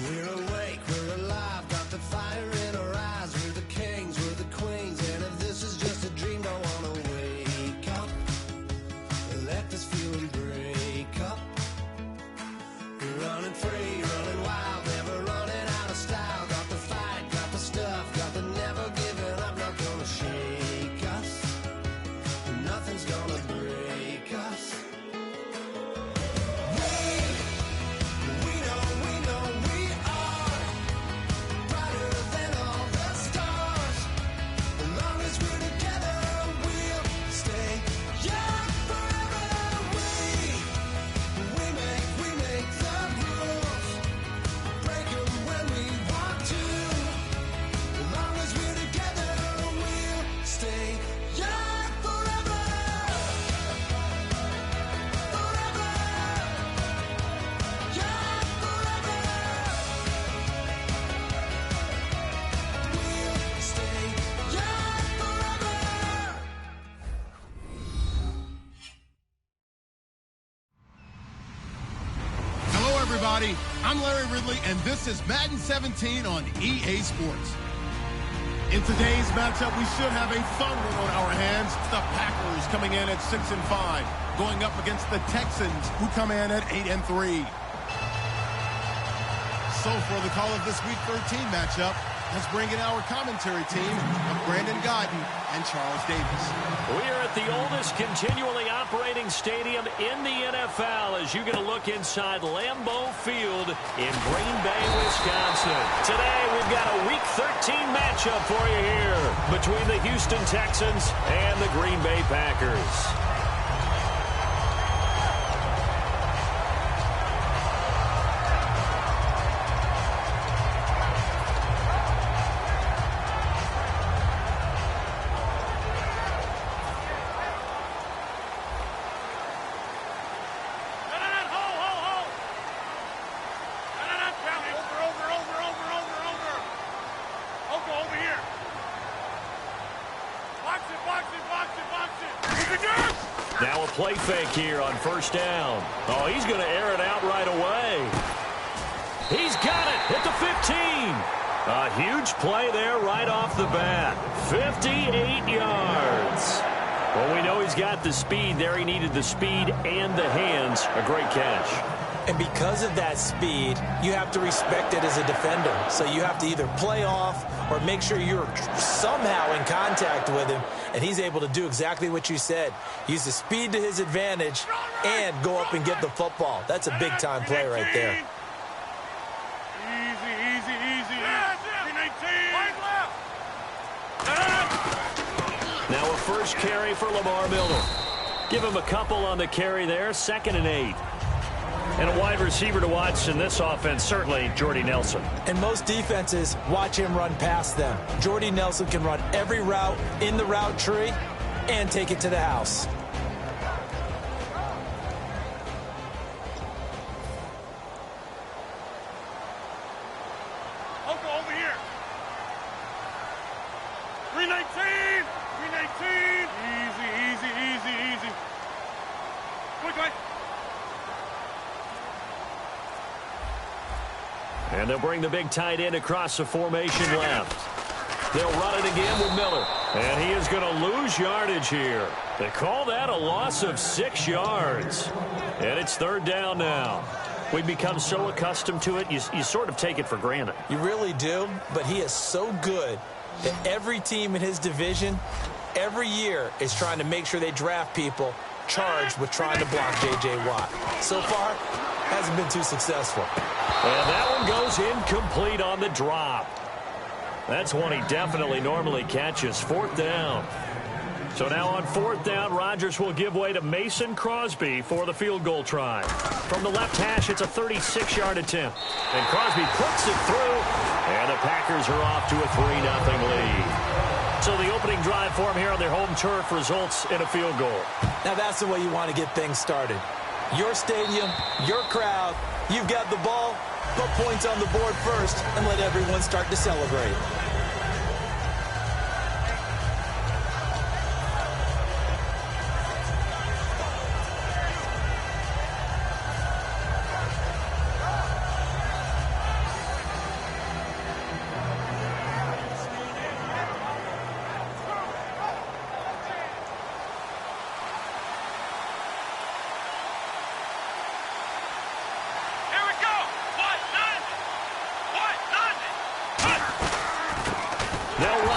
We're awake, we're alive, got the fire in our eyes. We're the kings, we're the queens, and if this is just a dream, don't wanna wake up. Let this feeling break up. We're running free, running wild, never running out of style. Got the fight, got the stuff, got the never giving up. Not gonna shake us, nothing's gonna break us. I'm Larry Ridley, and this is Madden 17 on EA Sports. In today's matchup, we should have a fun one on our hands. The Packers coming in at 6-5, going up against the Texans, who come in at 8-3. So for the call of this Week 13 matchup, let's bring in our commentary team of Brandon Godden and Charles Davis. We are at the oldest continually operating stadium in the NFL as you get a look inside Lambeau Field in Green Bay, Wisconsin. Today we've got a Week 13 matchup for you here between the Houston Texans and the Green Bay Packers. Now a play fake here on first down. Oh, he's going to air it out right away. He's got it at the 15. A huge play there right off the bat. 58 yards. Well, we know he's got the speed there. He needed the speed and the hands. A great catch. And because of that speed, you have to respect it as a defender. So you have to either play off or make sure you're somehow in contact with him. And he's able to do exactly what you said. Use the speed to his advantage and go up and get the football. That's a big-time play right there. Easy, easy, easy. 19. Now a first carry for Lamar Miller. Give him a couple on the carry there. 2nd and 8. And a wide receiver to watch in this offense, certainly Jordy Nelson. And most defenses watch him run past them. Jordy Nelson can run every route in the route tree and take it to the house. Uncle, over here. 319. 319. Easy, easy, easy, easy. Quick. And they'll bring the big tight end across the formation left. They'll run it again with Miller. And he is going to lose yardage here. They call that a loss of 6 yards. And it's 3rd down now. We've become so accustomed to it, you sort of take it for granted. You really do, but he is so good that every team in his division, every year, is trying to make sure they draft people charged with trying to block J.J. Watt. So far, hasn't been too successful. And that one goes incomplete on the drop. That's one he definitely normally catches. 4th down. So now on 4th down, Rodgers will give way to Mason Crosby for the field goal try. From the left hash, it's a 36-yard attempt. And Crosby puts it through, and the Packers are off to a 3-0 lead. So the opening drive for him here on their home turf results in a field goal. Now that's the way you want to get things started. Your stadium, your crowd, you've got the ball, put points on the board first, and let everyone start to celebrate.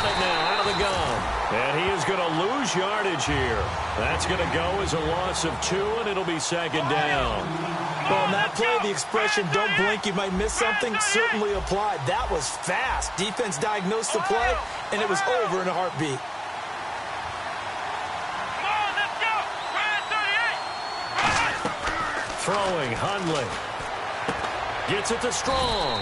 it now out of the gun. And he is going to lose yardage here. That's going to go as a loss of 2, and it'll be second down. Well, on that play, the expression, don't blink, you might miss something, certainly applied. That was fast. Defense diagnosed the play, and it was over in a heartbeat. Throwing, Hundley. Gets it to Strong.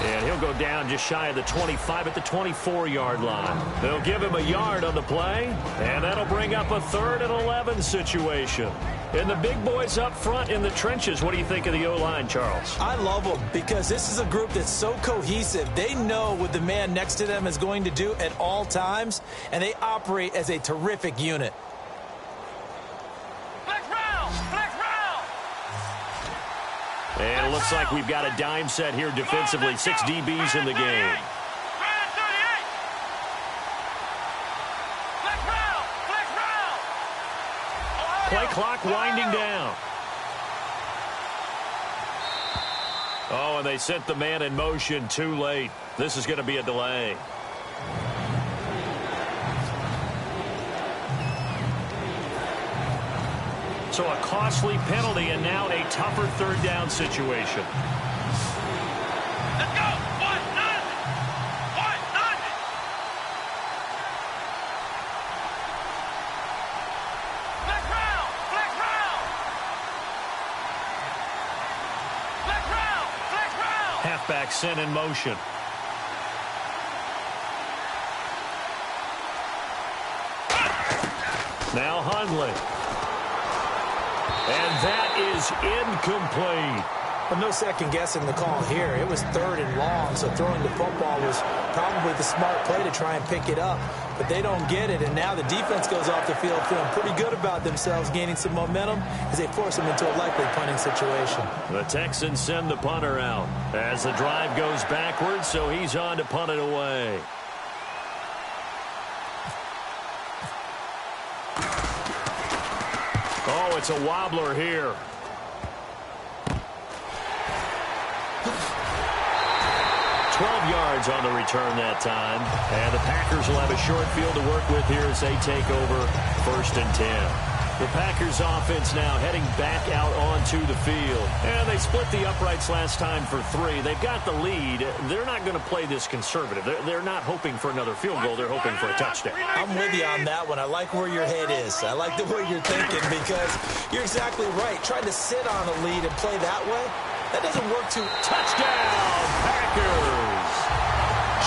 And he'll go down just shy of the 25 at the 24-yard line. They'll give him a yard on the play, and that'll bring up a 3rd and 11 situation. And the big boys up front in the trenches, what do you think of the O-line, Charles? I love them because this is a group that's so cohesive. They know what the man next to them is going to do at all times, and they operate as a terrific unit. And it looks like we've got a dime set here defensively. 6 DBs in the game. Play clock winding down. Oh, and they sent the man in motion too late. This is going to be a delay. So a costly penalty and now a tougher 3rd down situation. Let's go! 1-0! 1-0! Flex round! Flex round! Flex round! Flex round! Halfback sent in motion. Now Hundley. And that is incomplete. Well, no second guessing the call here. It was 3rd and long, so throwing the football was probably the smart play to try and pick it up. But they don't get it, and now the defense goes off the field feeling pretty good about themselves, gaining some momentum as they force them into a likely punting situation. The Texans send the punter out as the drive goes backwards, so he's on to punt it away. Oh, it's a wobbler here. 12 yards on the return that time. And the Packers will have a short field to work with here as they take over 1st and 10. The Packers offense now heading back out onto the field. And they split the uprights last time for 3. They've got the lead. They're not going to play this conservative. They're not hoping for another field goal. They're hoping for a touchdown. I'm with you on that one. I like where your head is. I like the way you're thinking because you're exactly right. Trying to sit on a lead and play that way, that doesn't work too. Touchdown, Packers!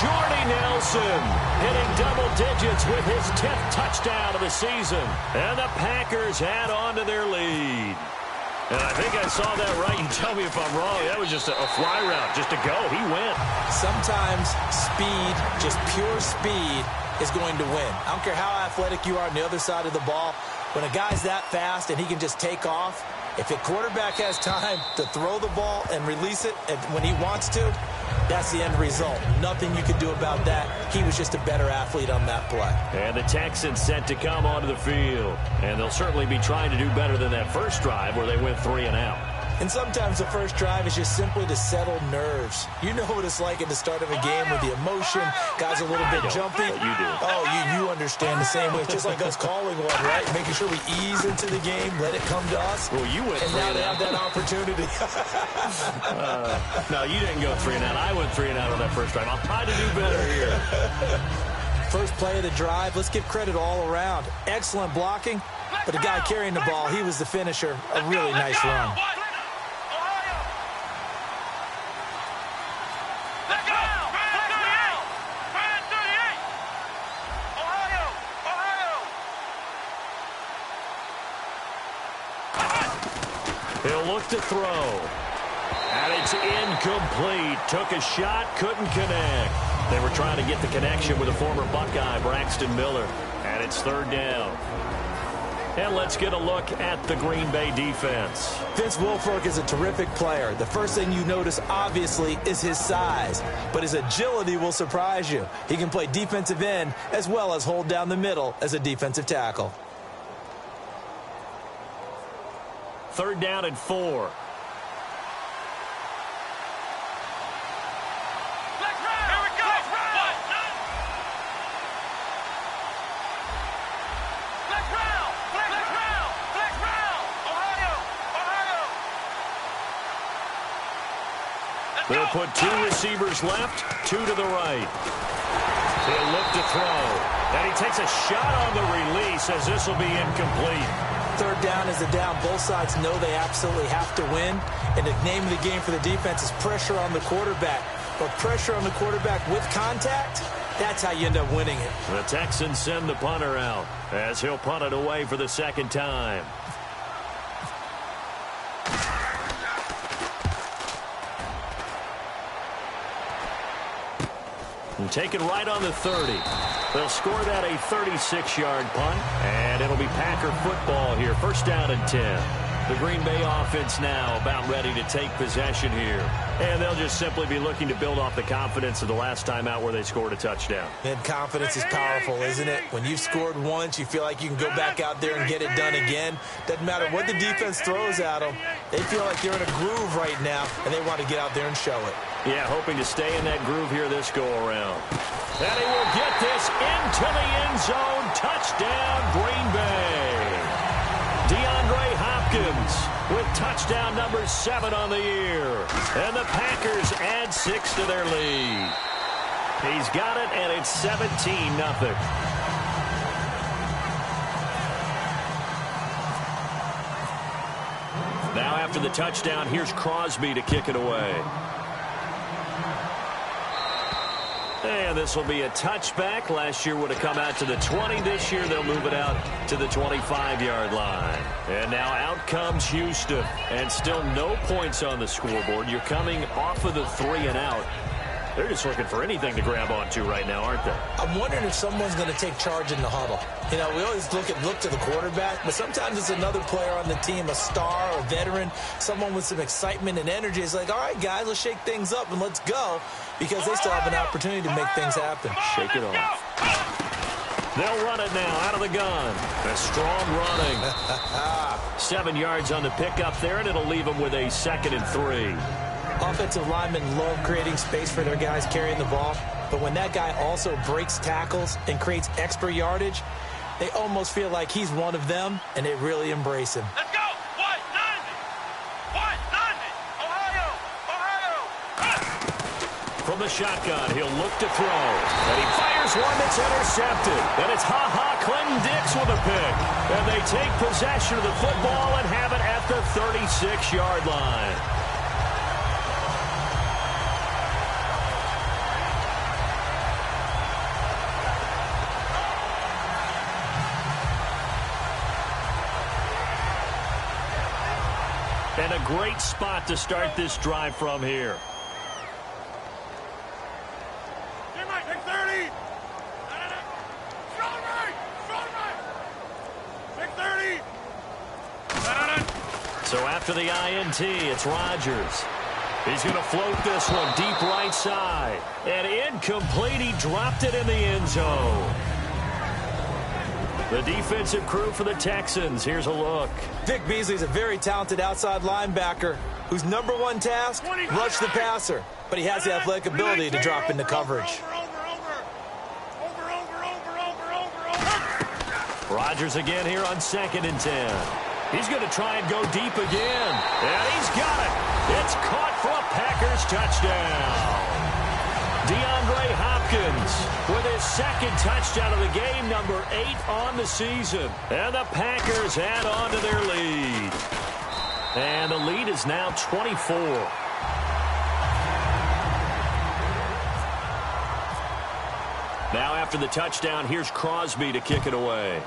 Jordy Nelson hitting double digits with his 10th touchdown of the season. And the Packers add on to their lead. And I think I saw that right. You tell me if I'm wrong. That was just a fly route, just to go. He went. Sometimes speed, just pure speed, is going to win. I don't care how athletic you are on the other side of the ball. When a guy's that fast and he can just take off, if a quarterback has time to throw the ball and release it when he wants to, that's the end result. Nothing you could do about that. He was just a better athlete on that play. And the Texans set to come onto the field. And they'll certainly be trying to do better than that first drive where they went 3 and out. And sometimes the first drive is just simply to settle nerves. You know what it's like at the start of a game with the emotion. Guys are a little bit jumpy. You do. Oh, you understand the same way. It's just like us calling one, right? Making sure we ease into the game, let it come to us. Well, you went 3 and out. And now they have that opportunity. No, you didn't go 3 and out. I went 3 and out on that first drive. I'll try to do better here. First play of the drive, let's give credit all around. Excellent blocking, but the guy carrying the ball, he was the finisher. A really nice run. He'll look to throw. And it's incomplete. Took a shot, couldn't connect. They were trying to get the connection with a former Buckeye, Braxton Miller. And it's 3rd down. And let's get a look at the Green Bay defense. Vince Wilfork is a terrific player. The first thing you notice, obviously, is his size. But his agility will surprise you. He can play defensive end as well as hold down the middle as a defensive tackle. 3rd down and 4. They'll put 2 receivers left, 2 to the right. He'll look to throw. And he takes a shot on the release as this will be incomplete. Third down is the down. Both sides know they absolutely have to win. And the name of the game for the defense is pressure on the quarterback. But pressure on the quarterback with contact, that's how you end up winning it. The Texans send the punter out as he'll punt it away for the second time. And taken right on the 30. They'll score that a 36-yard punt, and it'll be Packer football here. First down and 10. The Green Bay offense now about ready to take possession here. And they'll just simply be looking to build off the confidence of the last time out where they scored a touchdown. And confidence is powerful, isn't it? When you've scored once, you feel like you can go back out there and get it done again. Doesn't matter what the defense throws at them. They feel like they're in a groove right now, and they want to get out there and show it. Yeah, hoping to stay in that groove here this go-around. And he will get this into the end zone. Touchdown, Green Bay. DeAndre Hopkins with touchdown number 7 on the year. And the Packers add 6 to their lead. He's got it, and it's 17-0. Now after the touchdown, here's Crosby to kick it away. And this will be a touchback. Last year would have come out to the 20. This year they'll move it out to the 25-yard line. And now out comes Houston. And still no points on the scoreboard. You're coming off of the 3 and out. They're just looking for anything to grab onto right now, aren't they? I'm wondering if someone's going to take charge in the huddle. You know, we always look to the quarterback, but sometimes it's another player on the team, a star or veteran, someone with some excitement and energy. It's like, all right, guys, let's shake things up and let's go, because they still have an opportunity to make things happen. Shake it off. They'll run it now out of the gun. A strong running. 7 yards on the pickup there, and it'll leave them with a 2nd and 3. Offensive linemen love creating space for their guys carrying the ball, but when that guy also breaks tackles and creates extra yardage, they almost feel like he's one of them, and they really embrace him. Let's go! 190! 190! Ohio! Ohio! From the shotgun, he'll look to throw. And he fires one that's intercepted. And it's Clinton Dix with a pick. And they take possession of the football and have it at the 36-yard line. And a great spot to start this drive from here. Get right, take 30! Strong right! Strong right! Take 30! So after the INT, it's Rodgers. He's going to float this one deep right side. And incomplete. He dropped it in the end zone. The defensive crew for the Texans. Here's a look. Vic Beasley's a very talented outside linebacker whose #1 task, rush the passer. But he has the athletic ability to drop into coverage. Rodgers again here on 2nd and 10. He's going to try and go deep again. And he's got it. It's caught for a Packers touchdown. DeAndre Hopkins with his 2nd touchdown of the game, number 8 on the season. And the Packers add on to their lead. And the lead is now 24. Now after the touchdown, here's Crosby to kick it away.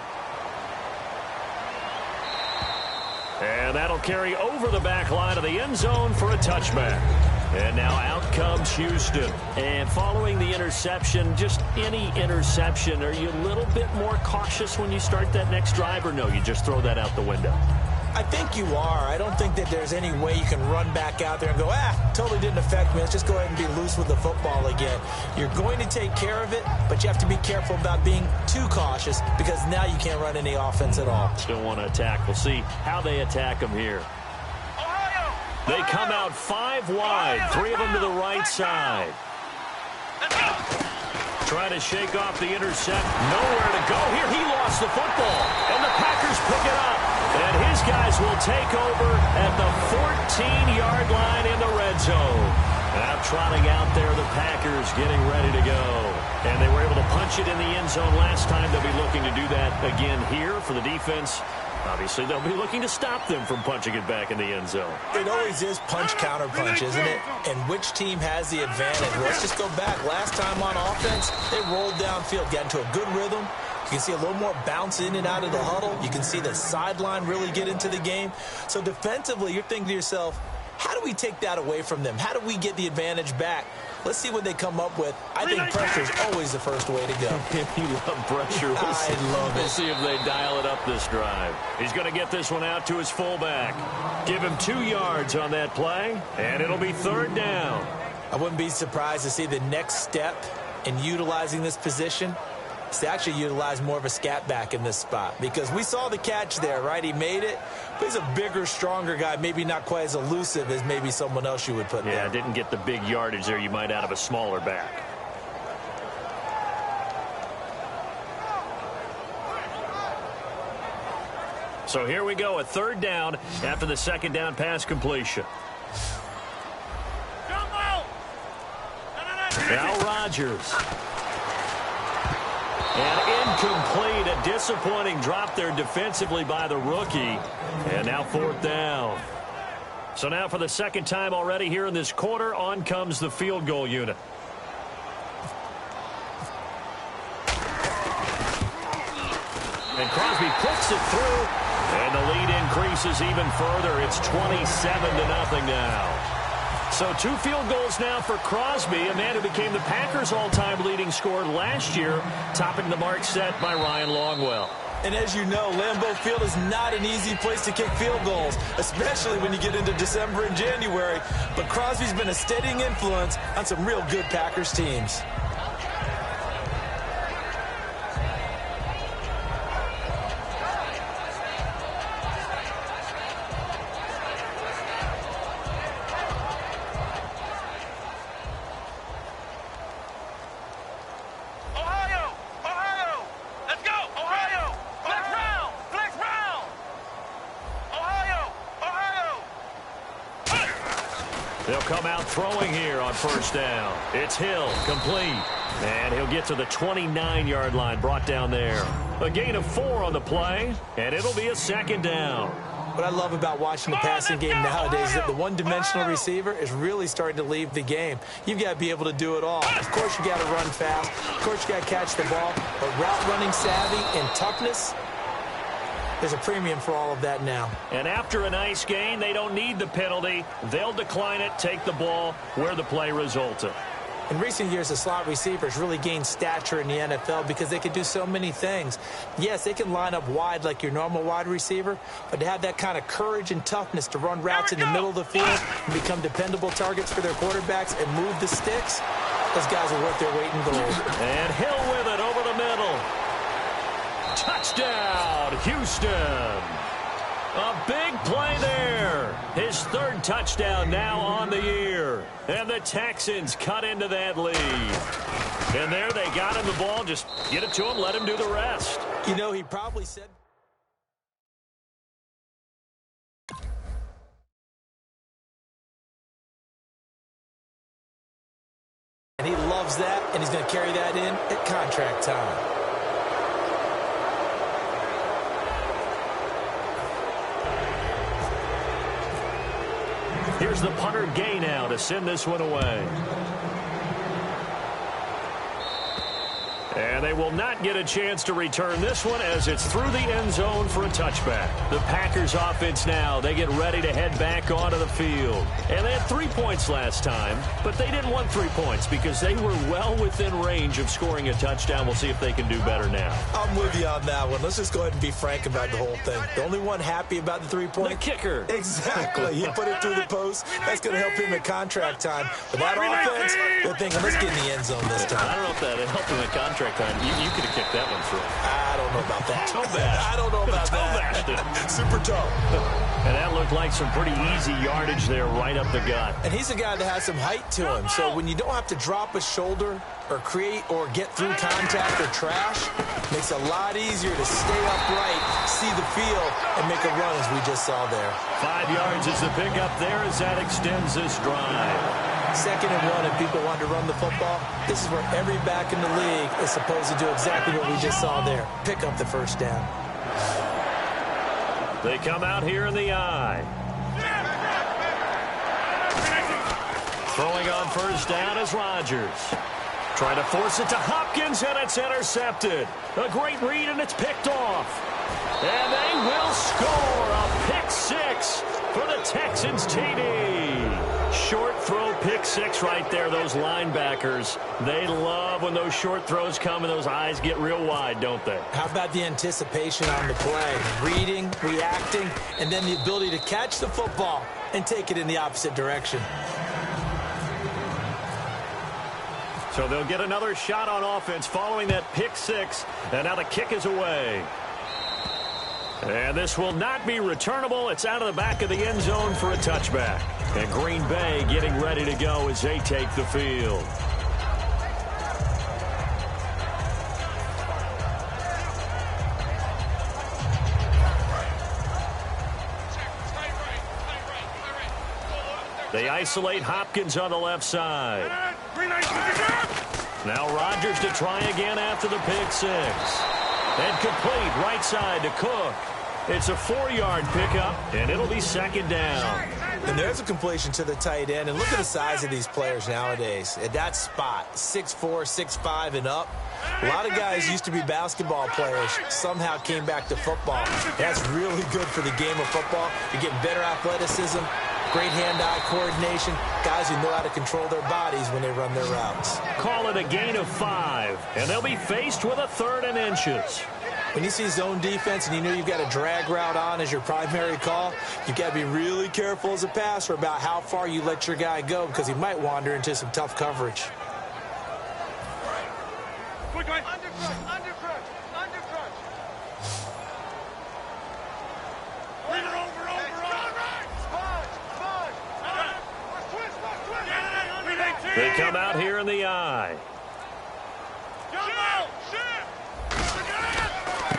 And that'll carry over the back line of the end zone for a touchback. And now out comes Houston. And following the interception, just any interception, are you a little bit more cautious when you start that next drive, or no, you just throw that out the window? I think you are. I don't think that there's any way you can run back out there and go, totally didn't affect me. Let's just go ahead and be loose with the football again. You're going to take care of it, but you have to be careful about being too cautious, because now you can't run any offense at all. Still want to attack. We'll see how they attack them here. They come out 5 wide, 3 of them to the right side. Trying to shake off the intercept. Nowhere to go here. He lost the football, and the Packers pick it up. And his guys will take over at the 14-yard line in the red zone. Now trotting out there, the Packers getting ready to go. And they were able to punch it in the end zone last time. They'll be looking to do that again here for the defense. Obviously, they'll be looking to stop them from punching it back in the end zone. It always is punch-counter-punch, isn't it? And which team has the advantage? Let's just go back. Last time on offense, they rolled downfield, got into a good rhythm. You can see a little more bounce in and out of the huddle. You can see the sideline really get into the game. So defensively, you're thinking to yourself, how do we take that away from them? How do we get the advantage back? Let's see what they come up with. I think pressure is always the first way to go. You love pressure. I love it. We'll see if they dial it up this drive. He's going to get this one out to his fullback. Give him 2 yards on that play, and it'll be 3rd down. I wouldn't be surprised to see the next step in utilizing this position is to actually utilize more of a scat back in this spot, because we saw the catch there, right? He made it, but he's a bigger, stronger guy, maybe not quite as elusive as maybe someone else you would put there. Yeah, didn't get the big yardage there you might out of a smaller back. So here we go, a 3rd down after the 2nd down pass completion. Now Rodgers. And incomplete, a disappointing drop there defensively by the rookie. And now 4th down. So now for the 2nd time already here in this quarter, on comes the field goal unit. And Crosby puts it through, and the lead increases even further. It's 27-0 now. So 2 field goals now for Crosby, a man who became the Packers' all-time leading scorer last year, topping the mark set by Ryan Longwell. And as you know, Lambeau Field is not an easy place to kick field goals, especially when you get into December and January. But Crosby's been a steadying influence on some real good Packers teams. They'll come out throwing here on 1st down. It's Hill, complete. And he'll get to the 29-yard line, brought down there. A gain of 4 on the play, and it'll be a 2nd down. What I love about watching the passing game nowadays is that the one-dimensional receiver is really starting to leave the game. You've got to be able to do it all. Of course, you got to run fast. Of course, you got to catch the ball. But route running savvy and toughness, there's a premium for all of that now. And after a nice gain, they don't need the penalty. They'll decline it, take the ball where the play resulted. In recent years, the slot receivers really gained stature in the NFL because they can do so many things. Yes, they can line up wide like your normal wide receiver, but to have that kind of courage and toughness to run routes in the middle of the field and become dependable targets for their quarterbacks and move the sticks, those guys are worth their weight in gold. And Hill with it over the middle. Touchdown, Houston. A big play there. His 3rd touchdown now on the year. And the Texans cut into that lead. And there they got him the ball. Just get it to him, let him do the rest. You know, he probably said... And he loves that, and he's going to carry that in at contract time. Here's the punter Gay now to send this one away. And they will not get a chance to return this one as it's through the end zone for a touchback. The Packers offense now, they get ready to head back onto the field. And they had 3 points last time, but they didn't want 3 points because they were well within range of scoring a touchdown. We'll see if they can do better now. I'm with you on that one. Let's just go ahead and be frank about the whole thing. The only one happy about the 3-point? The kicker. Exactly. He put it through the post. That's going to help him at contract time. But that offense, they're thinking, let's get in the end zone this time. I don't know if that helped him at contract time. You could have kicked that one through. I don't know about that. I don't know about that. Super tough. And that looked like some pretty easy yardage there right up the gut. And he's a guy that has some height to him. So when you don't have to drop a shoulder or create or get through contact or trash, makes it a lot easier to stay upright, see the field, and make a run as we just saw there. 5 yards is the pickup there as that extends this drive. 2nd and 1 and people want to run the football, this is where every back in the league is supposed to do exactly what we just saw there. Pick up the first down. They come out here in the I. Throwing on first down is Rodgers. Trying to force it to Hopkins, and it's intercepted. A great read, and it's picked off. And they will score a pick 6 for the Texans TD. Short throw pick 6 right there. Those linebackers, they love when those short throws come and those eyes get real wide, don't they? How about the anticipation on the play? Reading, reacting, and then the ability to catch the football and take it in the opposite direction. So they'll get another shot on offense following that pick 6, and now the kick is away. And this will not be returnable. It's out of the back of the end zone for a touchback. And Green Bay getting ready to go as they take the field. They isolate Hopkins on the left side. Now Rodgers to try again after the pick 6. And complete right side to Cook. It's a 4-yard pickup, and it'll be 2nd down. And there's a completion to the tight end. And look at the size of these players nowadays. At that spot, 6'4", 6'5", and up. A lot of guys used to be basketball players, somehow came back to football. That's really good for the game of football. You're getting better athleticism, great hand-eye coordination, guys who know how to control their bodies when they run their routes. Call it a gain of 5, and they'll be faced with a 3rd and inches. When you see zone defense and you know you've got a drag route on as your primary call, you've got to be really careful as a passer about how far you let your guy go because he might wander into some tough coverage. They come out here in the I.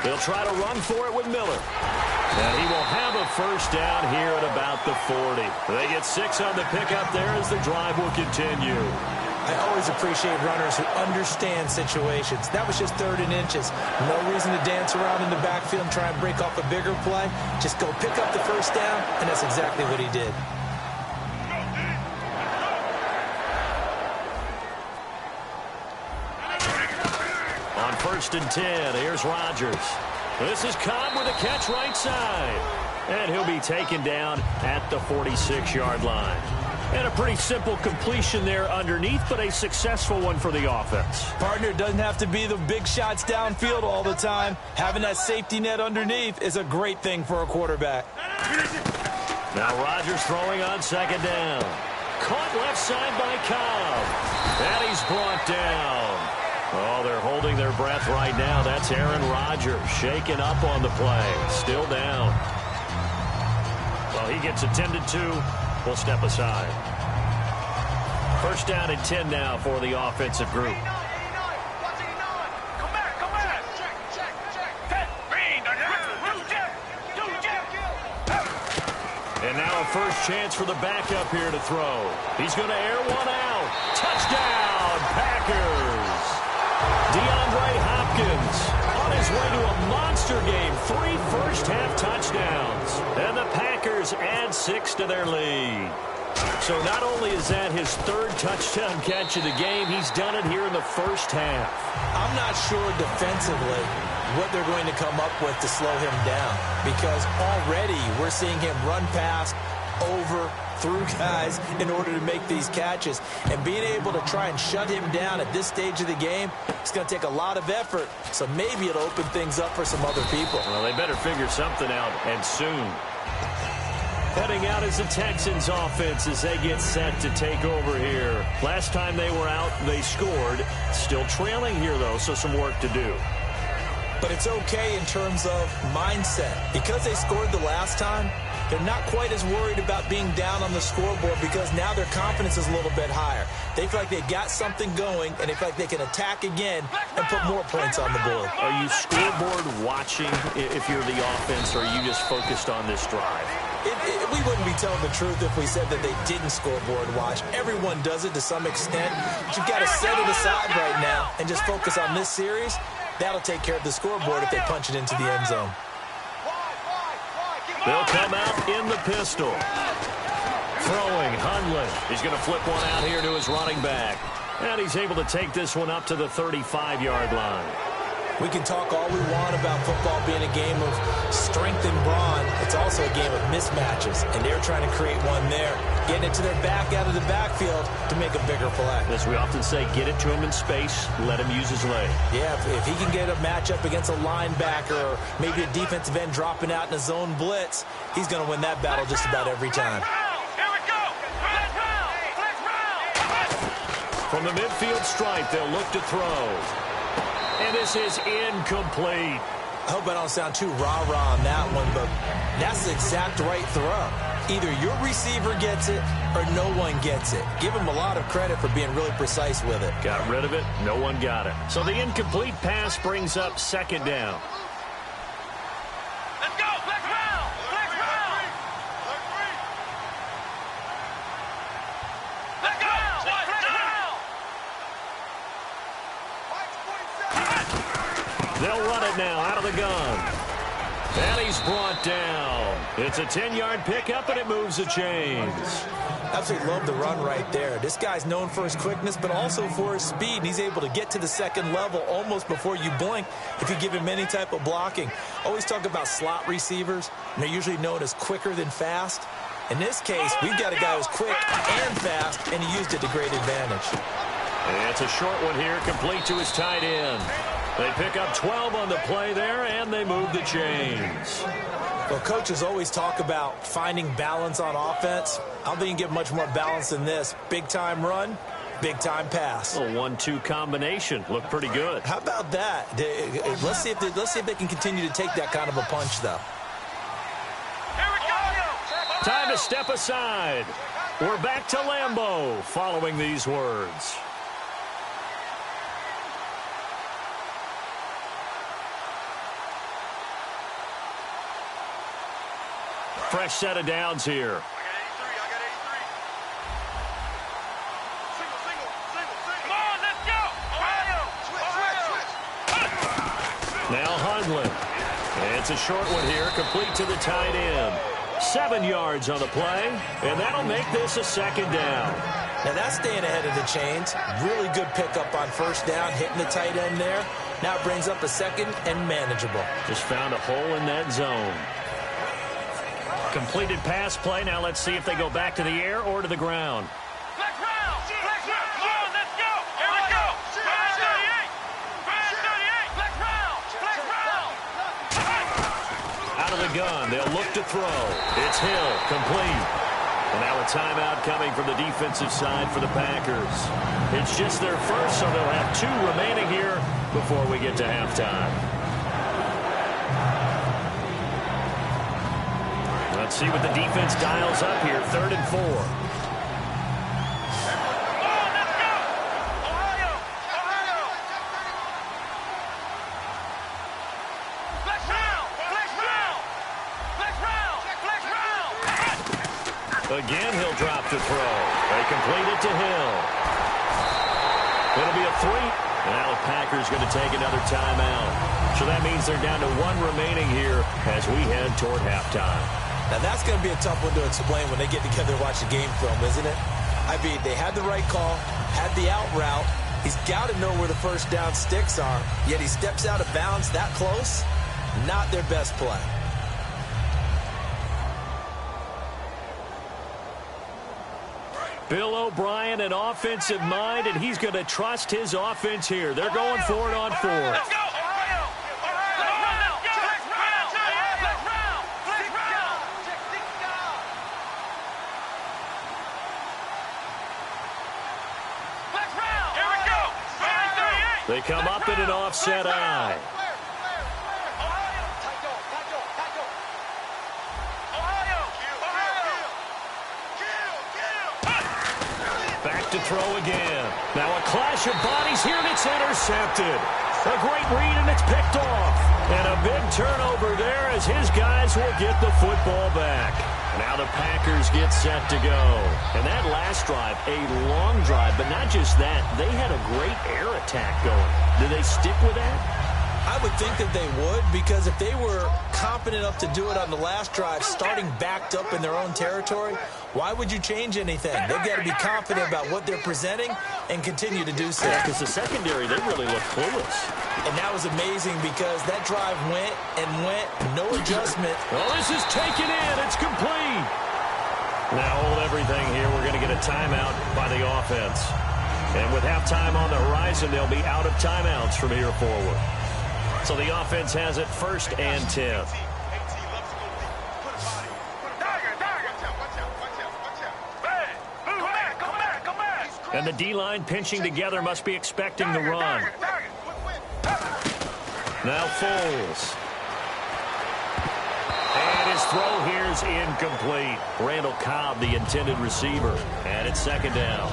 They'll try to run for it with Miller. And he will have a first down here at about the 40. They get 6 on the pickup there as the drive will continue. I always appreciate runners who understand situations. That was just 3rd and inches. No reason to dance around in the backfield and try and break off a bigger play. Just go pick up the first down, and that's exactly what he did. On 1st and 10, here's Rodgers. This is Cobb with a catch right side. And he'll be taken down at the 46-yard line. And a pretty simple completion there underneath, but a successful one for the offense. Partner, doesn't have to be the big shots downfield all the time. Having that safety net underneath is a great thing for a quarterback. Now Rodgers throwing on 2nd down. Caught left side by Cobb. And he's brought down. Oh, they're holding their breath right now. That's Aaron Rodgers shaken up on the play. Still down. Well, he gets attended to. We'll step aside. First down and 10 now for the offensive group. And now a first chance for the backup here to throw. He's going to air one out. Touchdown, Packers. DeAndre Hopkins on his way to a monster game. 3 first-half touchdowns. And the Packers add 6 to their lead. So not only is that his 3rd touchdown catch of the game, he's done it here in the first half. I'm not sure defensively what they're going to come up with to slow him down because already we're seeing him run past, over, through guys in order to make these catches. And being able to try and shut him down at this stage of the game, it's going to take a lot of effort. So maybe it'll open things up for some other people. Well, they better figure something out, and soon. Heading out is the Texans offense as they get set to take over here. Last time they were out, they scored. Still trailing here, though, so some work to do. But it's okay in terms of mindset. Because they scored the last time, they're not quite as worried about being down on the scoreboard because now their confidence is a little bit higher. They feel like they got something going, and they feel like they can attack again and put more points on the board. Are you scoreboard watching if you're the offense, or are you just focused on this drive? We wouldn't be telling the truth if we said that they didn't scoreboard watch. Everyone does it to some extent, but you've got to set it aside right now and just focus on this series. That'll take care of the scoreboard if they punch it into the end zone. They'll come out in the pistol. Throwing, Hundley. He's going to flip one out here to his running back. And he's able to take this one up to the 35-yard line. We can talk all we want about football being a game of strength and brawn. It's also a game of mismatches, and they're trying to create one there. Getting it to their back out of the backfield to make a bigger play. As we often say, get it to him in space, let him use his leg. Yeah, if he can get a matchup against a linebacker or maybe a defensive end dropping out in a zone blitz, he's going to win that battle just about every time. From the midfield stripe, they'll look to throw. And this is incomplete. I hope I don't sound too rah-rah on that one, but that's the exact right throw. Either your receiver gets it or no one gets it. Give him a lot of credit for being really precise with it. Got rid of it. No one got it. So the incomplete pass brings up second down. Let's go. Flex round. Flex round. Let's go. Flex round. They'll run it now out of the gun. And he's brought down. It's a 10-yard pickup, and it moves the chains. Absolutely love the run right there. This guy's known for his quickness, but also for his speed. He's able to get to the second level almost before you blink if you give him any type of blocking. Always talk about slot receivers, and they're usually known as quicker than fast. In this case, we've got a guy who's quick and fast, and he used it to great advantage. And it's a short one here, complete to his tight end. They pick up 12 on the play there, and they move the chains. Well, coaches always talk about finding balance on offense. I don't think you can get much more balance than this. Big-time run, big-time pass. A 1-2 combination. Looked pretty good. How about that? Let's see if they can continue to take that kind of a punch, though. Here we go. Time to step aside. We're back to Lambeau following these words. Fresh set of downs here. I got 83. Single. Come on, let's go. Ohio. Switch. Now Hundley. It's a short one here, complete to the tight end. 7 yards on the play, and that'll make this a second down. Now that's staying ahead of the chains. Really good pickup on first down, hitting the tight end there. Now it brings up a second and manageable. Just found a hole in that zone. Completed pass play. Now let's see if they go back to the air or to the ground. Flex round. Come on, let's go. Here we go. Brand 38. Flex round. Out of the gun. They'll look to throw. It's Hill. Complete. And now a timeout coming from the defensive side for the Packers. It's just their first, so they'll have 2 remaining here before we get to halftime. Let's see what the defense dials up here. 3rd and 4. Come on, let's go. Ohio. Flex round. Again, he'll drop to throw. They complete it to Hill. It'll be a 3. And now the Packers going to take another timeout. So that means they're down to 1 remaining here as we head toward halftime. Now that's going to be a tough one to explain when they get together and watch the game film, isn't it? I mean, they had the right call, had the out route. He's got to know where the first down sticks are, yet he steps out of bounds that close. Not their best play. Bill O'Brien, an offensive mind, and he's going to trust his offense here. They're going for it on 4th. Let's go, Ohio. They come up in an offset eye. Back to throw again. Now a clash of bodies here, and it's intercepted. A great read, and it's picked off. And a big as his guys will get the football back. Now the Packers get set to go. And that last drive, a long drive, but not just that. They had a great air attack going. Do they stick with that? I would think that they would, because if they were confident enough to do it on the last drive, starting backed up in their own territory, why would you change anything? They've got to be confident about what they're presenting and continue to do so. Because the secondary, they really look clueless. And that was amazing because that drive went and went, no adjustment. Oh, this is taken in. It's complete. Now hold everything here. We're going to get a timeout by the offense. And with halftime on the horizon, they'll be out of timeouts from here forward. So the offense has it 1st and 10. And the D-line pinching together must be expecting the run. Now Foles. And his throw here is incomplete. Randall Cobb, the intended receiver. And it's 2nd down.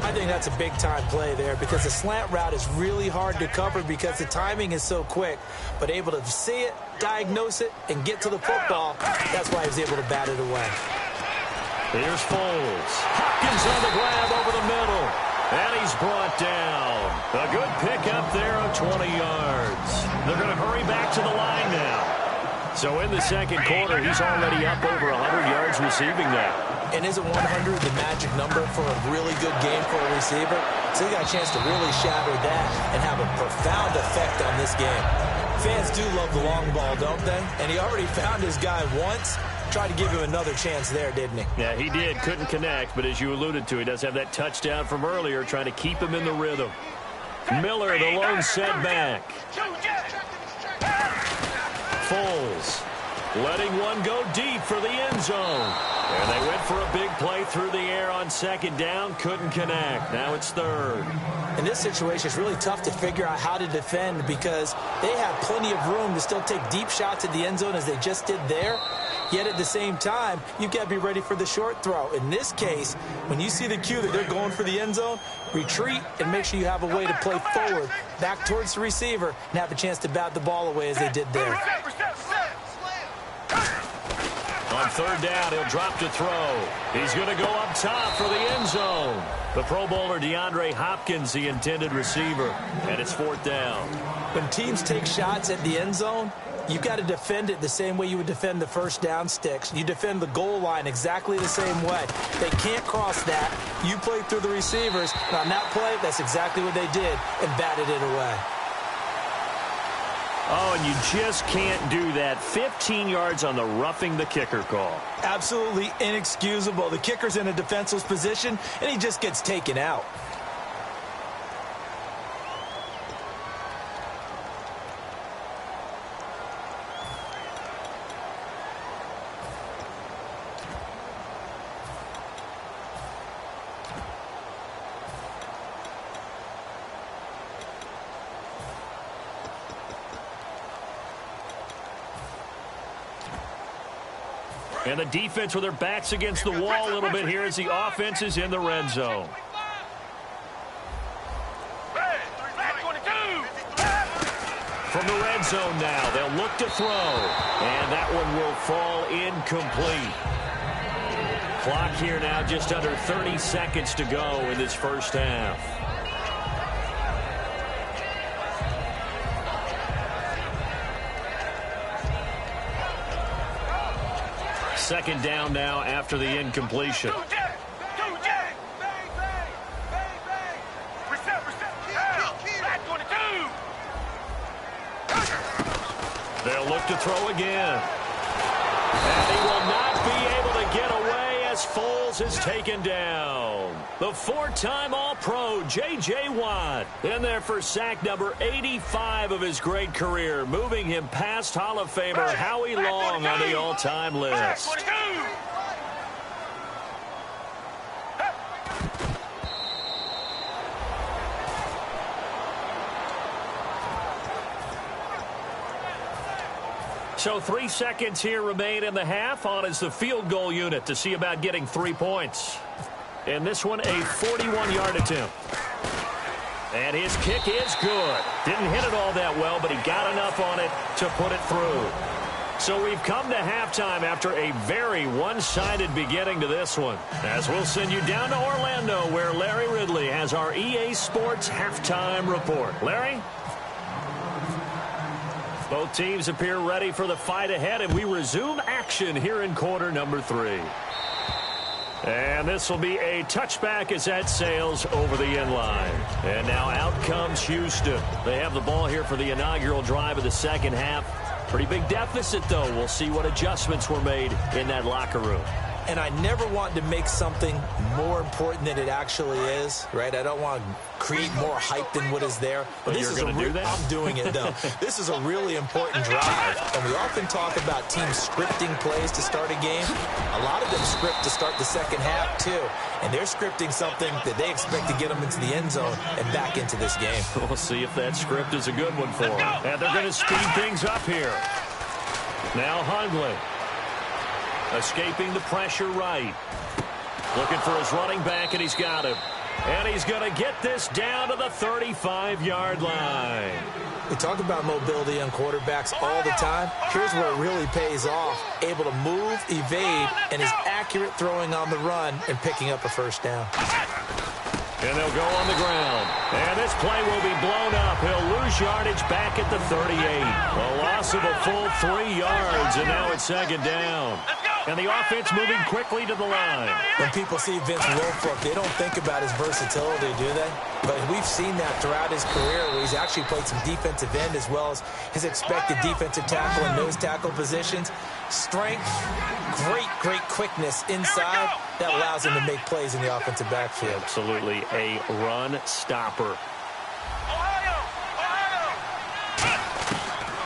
I think that's a big-time play there because the slant route is really hard to cover because the timing is so quick. But able to see it, diagnose it, and get to the football, that's why he was able to bat it away. Here's Foles. Hopkins on the grab over the middle. And he's brought down. A good pickup there of 20 yards. They're going to hurry back to the line now. So in the 2nd quarter, he's already up over 100 yards receiving now. And isn't 100 the magic number for a really good game for a receiver? So he got a chance to really shatter that and have a profound effect on this game. Fans do love the long ball, don't they? And he already found his guy once. Tried to give him another chance there, didn't he? Yeah, he did. Couldn't connect, but as you alluded to, he does have that touchdown from earlier, trying to keep him in the rhythm. Miller, the lone setback. Foles letting one go deep for the end zone. And they went for a big play through the air on 2nd down. Couldn't connect. Now it's 3rd. In this situation, it's really tough to figure out how to defend because they have plenty of room to still take deep shots at the end zone as they just did there. Yet at the same time, you've got to be ready for the short throw. In this case, when you see the cue that they're going for the end zone, retreat and make sure you have a way to play forward, back towards the receiver, and have a chance to bat the ball away as they did there. On 3rd down, he'll drop to throw. He's going to go up top for the end zone. The Pro Bowler DeAndre Hopkins, the intended receiver, and it's 4th down. When teams take shots at the end zone, you've got to defend it the same way you would defend the 1st down sticks. You defend the goal line exactly the same way. They can't cross that. You play through the receivers. And on that play, that's exactly what they did and batted it away. Oh, and you just can't do that. 15 yards on the roughing the kicker call. Absolutely inexcusable. The kicker's in a defenseless position, and he just gets taken out. And the defense with their backs against the wall a little bit here as the offense is in the red zone. From the red zone now, they'll look to throw. And that one will fall incomplete. Clock here now just under 30 seconds to go in this 1st half. Second down now after the incompletion. They'll look to throw again. And he will not be able to get away as Foles is taken down. The 4-time All-Pro, J.J. Watt, in there for sack number 85 of his great career, moving him past Hall of Famer Howie Long on the all-time list. So 3 seconds here remain in the half. On is the field goal unit to see about getting 3 points. And this one, a 41-yard attempt. And his kick is good. Didn't hit it all that well, but he got enough on it to put it through. So we've come to halftime after a very one-sided beginning to this one. As we'll send you down to Orlando, where Larry Ridley has our EA Sports halftime report. Larry? Both teams appear ready for the fight ahead, and we resume action here in quarter number 3. And this will be a touchback as that sails over the end line. And now out comes Houston. They have the ball here for the inaugural drive of the second half. Pretty big deficit, though. We'll see what adjustments were made in that locker room. And I never want to make something more important than it actually is, right? I don't want to create more hype than what is there. But you're going to do that? I'm doing it, though. This is a really important drive. And we often talk about teams scripting plays to start a game. A lot of them script to start the second half, too. And they're scripting something that they expect to get them into the end zone and back into this game. We'll see if that script is a good one for them. And they're going to speed things up here. Now Hundley. Escaping the pressure right. Looking for his running back, and he's got him. And he's going to get this down to the 35-yard line. We talk about mobility on quarterbacks all the time. Here's where it really pays off. Able to move, evade, and is accurate throwing on the run and picking up a first down. And they'll go on the ground. And this play will be blown up. He'll lose yardage back at the 38. A loss of a full 3 yards, and now it's second down. And the offense moving quickly to the line. When people see Vince Wilfork, they don't think about his versatility, do they? But we've seen that throughout his career where he's actually played some defensive end as well as his expected defensive tackle and nose tackle positions. Strength, great quickness inside that allows him to make plays in the offensive backfield. Absolutely a run stopper.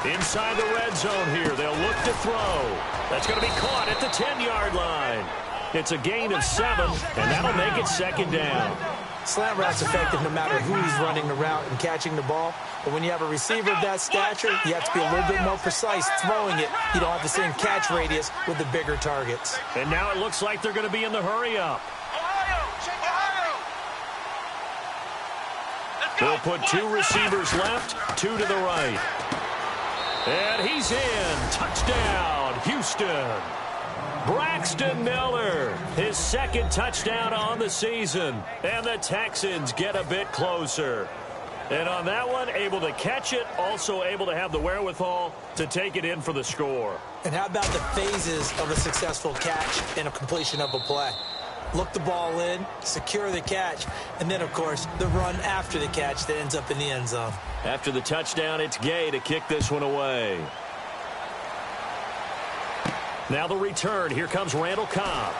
Inside the red zone here. They'll look to throw. That's going to be caught at the 10-yard line. It's a gain of 7, and that'll make it second down. Slant route's effective no matter who's running the route and catching the ball. But when you have a receiver of that stature, you have to be a little bit more precise throwing it. You don't have the same catch radius with the bigger targets. And now it looks like they're going to be in the hurry-up. They'll put 2 receivers left, 2 to the right. And he's in. Touchdown, Houston. Braxton Miller, his second touchdown on the season. And the Texans get a bit closer. And on that one, able to catch it, also able to have the wherewithal to take it in for the score. And how about the phases of a successful catch and a completion of a play? Look the ball in, secure the catch, and then, of course, the run after the catch that ends up in the end zone. After the touchdown, it's Gay to kick this one away. Now the return. Here comes Randall Cobb.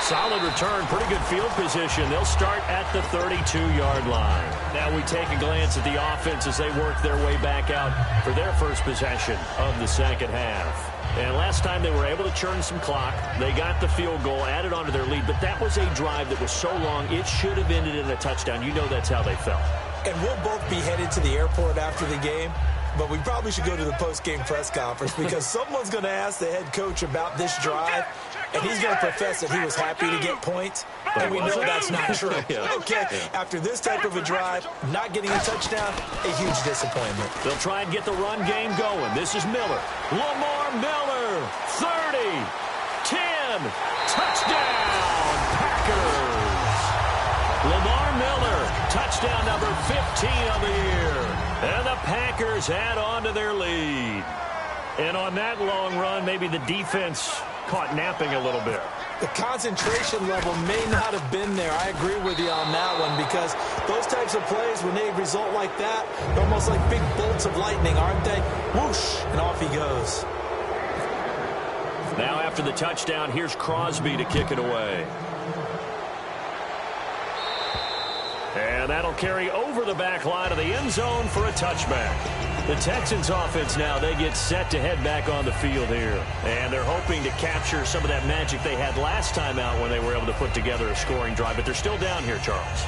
Solid return, pretty good field position. They'll start at the 32-yard line. Now we take a glance at the offense as they work their way back out for their first possession of the second half. And last time they were able to churn some clock. They got the field goal, added onto their lead, but that was a drive that was so long it should have ended in a touchdown. You know that's how they felt. And we'll both be headed to the airport after the game. But we probably should go to the post-game press conference because someone's going to ask the head coach about this drive, and he's going to profess that he was happy to get points, and we know that's not true. Okay, after this type of a drive, not getting a touchdown, a huge disappointment. They'll try and get the run game going. This is Miller. Lamar Miller, 30, 10, touchdown, Packers. Lamar Miller, touchdown number 15 of the year. And the Packers add on to their lead. And on that long run, maybe the defense caught napping a little bit. The concentration level may not have been there. I agree with you on that one because those types of plays, when they result like that, they're almost like big bolts of lightning, aren't they? Whoosh, and off he goes. Now after the touchdown, here's Crosby to kick it away. And that'll carry over the back line of the end zone for a touchback. The Texans offense now, they get set to head back on the field here. And they're hoping to capture some of that magic they had last time out when they were able to put together a scoring drive. But they're still down here, Charles.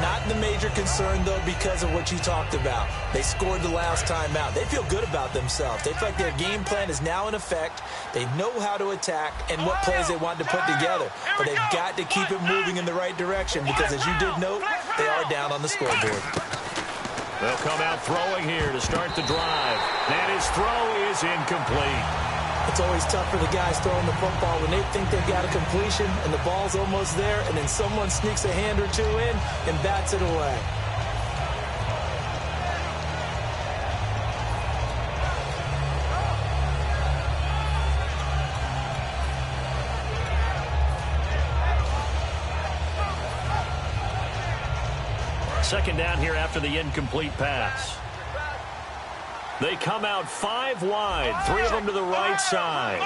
Not the major concern, though, because of what you talked about. They scored the last time out. They feel good about themselves. They feel like their game plan is now in effect. They know how to attack and what plays they want to put together. But they've got to keep it moving in the right direction because, as you did note, they are down on the scoreboard. They'll come out throwing here to start the drive. That his throw is incomplete. It's always tough for the guys throwing the football when they think they've got a completion and the ball's almost there, and then someone sneaks a hand or two in and bats it away. Second down here after the incomplete pass. They come out 5 wide, 3 of them to the right side.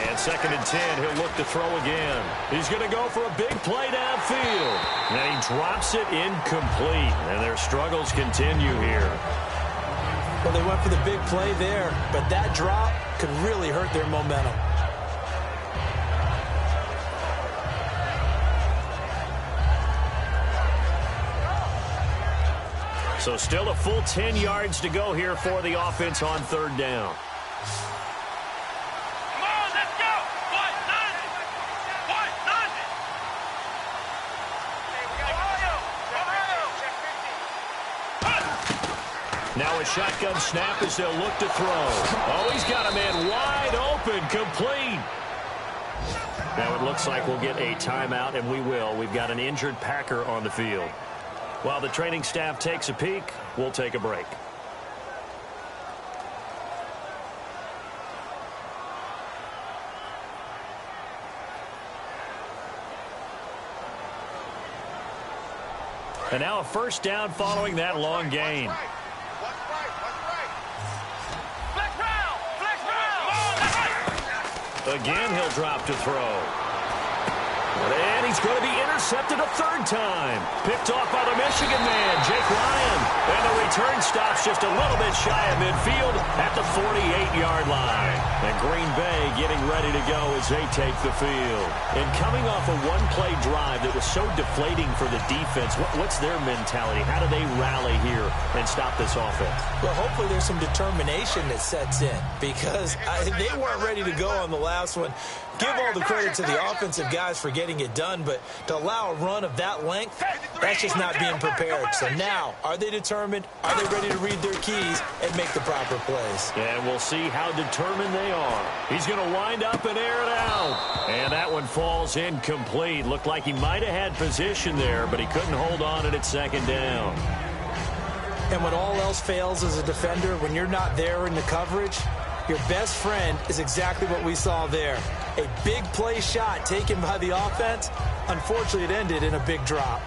And second and 10, he'll look to throw again. He's going to go for a big play downfield. And he drops it incomplete. And their struggles continue here. Well, they went for the big play there, but that drop could really hurt their momentum. So still a full 10 yards to go here for the offense on third down. Come on, let's go. What? None. What? None. Now a shotgun snap as they'll look to throw. Oh, he's got a man wide open, complete. Now it looks like we'll get a timeout, and we will. We've got an injured Packer on the field. While the training staff takes a peek, we'll take a break. And now a first down following that long gain. Again, he'll drop to throw. And he's going to be intercepted a third time. Picked off by the Michigan man, Jake Ryan. And the return stops just a little bit shy of midfield at the 48-yard line. And Green Bay getting ready to go as they take the field. And coming off a one-play drive that was so deflating for the defense, what's their mentality? How do they rally here and stop this offense? Well, hopefully there's some determination that sets in because they weren't ready to go on the last one. Give all the credit to the offensive guys for getting it done, but to allow a run of that length, that's just not being prepared. So now, are they determined? Are they ready to read their keys and make the proper plays? And we'll see how determined they are. He's going to wind up and air it out. And that one falls incomplete. Looked like he might have had position there, but he couldn't hold on at second down. And when all else fails as a defender, when you're not there in the coverage, your best friend is exactly what we saw there. A big play shot taken by the offense. Unfortunately, it ended in a big drop.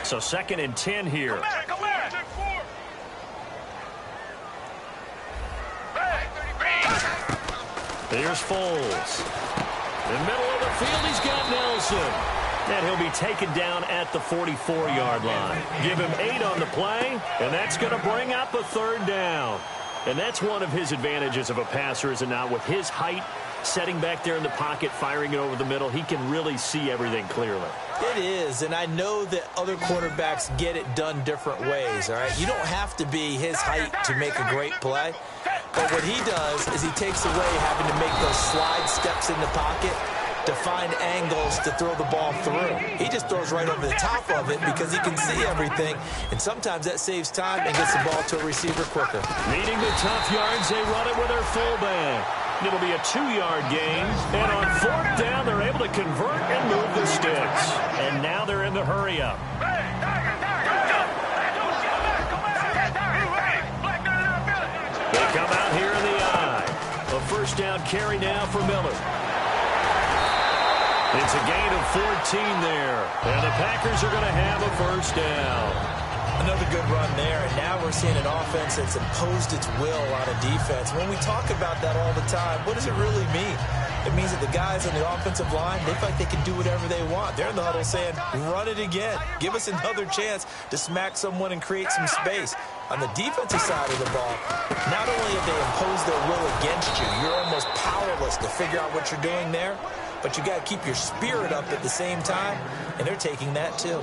So second and 10 here. Come back. Here's Foles. In the middle of the field, he's got Nelson. And he'll be taken down at the 44-yard line. Give him 8 on the play, and that's going to bring up a third down. And that's one of his advantages of a passer, is it not? With his height, setting back there in the pocket, firing it over the middle, he can really see everything clearly. It is, and I know that other quarterbacks get it done different ways, all right? You don't have to be his height to make a great play. But what he does is he takes away having to make those slide steps in the pocket to find angles to throw the ball through. He just throws right over the top of it because he can see everything, and sometimes that saves time and gets the ball to a receiver quicker. Needing the tough yards, they run it with their fullback. It'll be a 2-yard gain, and on fourth down, they're able to convert and move the sticks. And now they're in the hurry-up. They come out here in the eye. A first down carry now for Miller. It's a gain of 14 there, and the Packers are going to have a first down. Another good run there, and now we're seeing an offense that's imposed its will on a defense. When we talk about that all the time, what does it really mean? It means that the guys on the offensive line, they feel like they can do whatever they want. They're in the huddle saying, run it again. Give us another chance to smack someone and create some space. On the defensive side of the ball, not only have they imposed their will against you, you're almost powerless to figure out what you're doing there, but you got to keep your spirit up at the same time, and they're taking that too.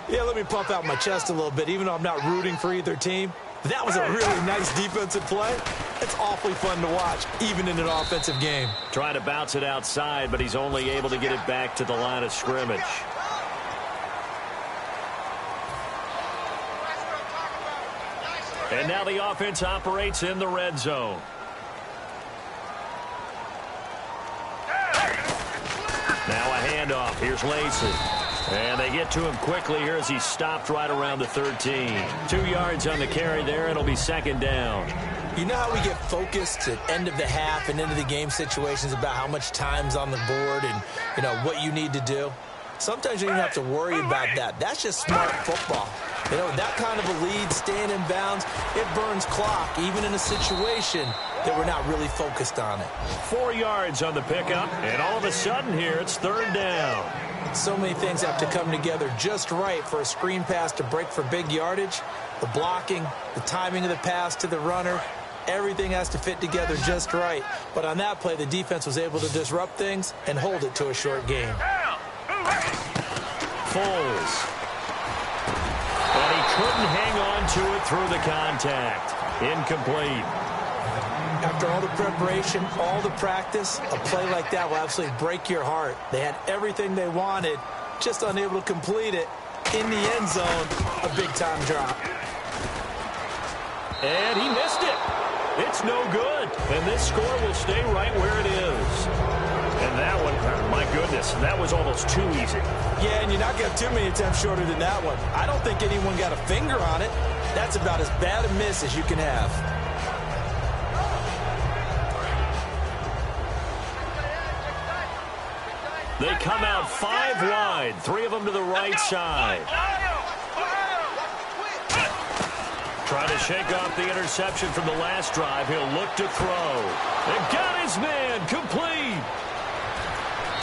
Yeah, let me puff out my chest a little bit, even though I'm not rooting for either team. That was a really nice defensive play. It's awfully fun to watch, even in an offensive game. Trying to bounce it outside, but he's only able to get it back to the line of scrimmage. And now the offense operates in the red zone. Now a handoff. Here's Lacey. And they get to him quickly here as he's stopped right around the 13. 2 yards on the carry there. It'll be second down. You know how we get focused at end of the half and into the game situations about how much time's on the board and, you know, what you need to do? Sometimes you don't even have to worry about that. That's just smart football. You know, that kind of a lead, staying in bounds, it burns clock, even in a situation that we're not really focused on it. 4 yards on the pickup, and all of a sudden here, it's third down. So many things have to come together just right for a screen pass to break for big yardage. The blocking, the timing of the pass to the runner, everything has to fit together just right. But on that play, the defense was able to disrupt things and hold it to a short game. Foles. And he couldn't hang on to it through the contact. Incomplete. After all the preparation, all the practice, a play like that will absolutely break your heart. They had everything they wanted, just unable to complete it. In the end zone, a big-time drop. And he missed it. It's no good. And this score will stay right where it is. And that one, my goodness, that was almost too easy. Yeah, and you're not going to have too many attempts shorter than that one. I don't think anyone got a finger on it. That's about as bad a miss as you can have. They come out 5 wide, 3 of them to the right side. Trying to shake off the interception from the last drive. He'll look to throw. And got his man complete.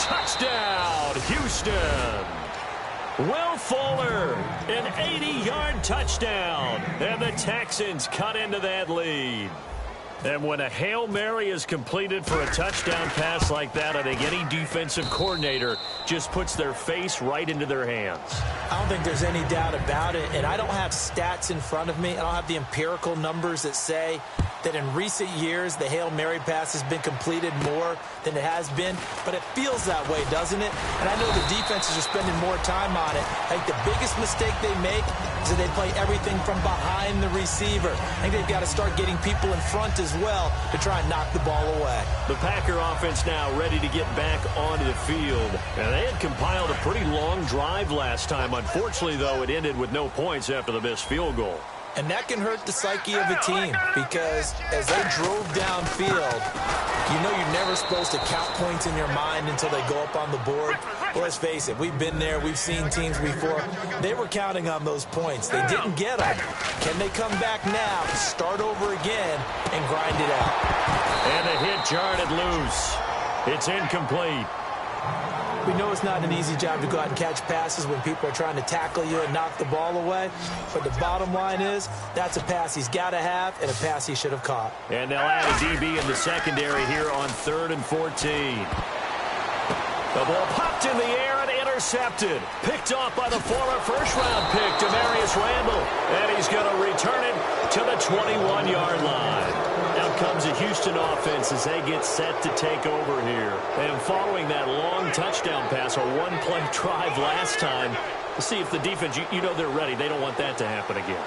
Touchdown, Houston. Will Fuller, an 80-yard touchdown. And the Texans cut into that lead. And when a Hail Mary is completed for a touchdown pass like that, I think any defensive coordinator just puts their face right into their hands. I don't think there's any doubt about it, and I don't have stats in front of me. I don't have the empirical numbers that say that in recent years the Hail Mary pass has been completed more than it has been, but it feels that way, doesn't it? And I know the defenses are spending more time on it. I think the biggest mistake they make is that they play everything from behind the receiver. I think they've got to start getting people in front as well to try and knock the ball away. The Packer offense now ready to get back onto the field. And they had compiled a pretty long drive last time. Unfortunately, though, it ended with no points after the missed field goal. And that can hurt the psyche of a team because as they drove downfield, you know you're never supposed to count points in your mind until they go up on the board. Well, let's face it, we've been there, we've seen teams before. They were counting on those points. They didn't get them. Can they come back now, start over again, and grind it out? And the hit jarred it loose. It's incomplete. We know it's not an easy job to go out and catch passes when people are trying to tackle you and knock the ball away. But the bottom line is that's a pass he's got to have and a pass he should have caught. And they'll add a DB in the secondary here on 3rd and 14. The ball popped in the air and intercepted. Picked off by the former first-round pick, Demarius Randall. And he's going to return it to the 21-yard line. Out comes the Houston offense as they get set to take over here. And following that long touchdown pass, a one-play drive last time, to see if the defense, you know they're ready. They don't want that to happen again.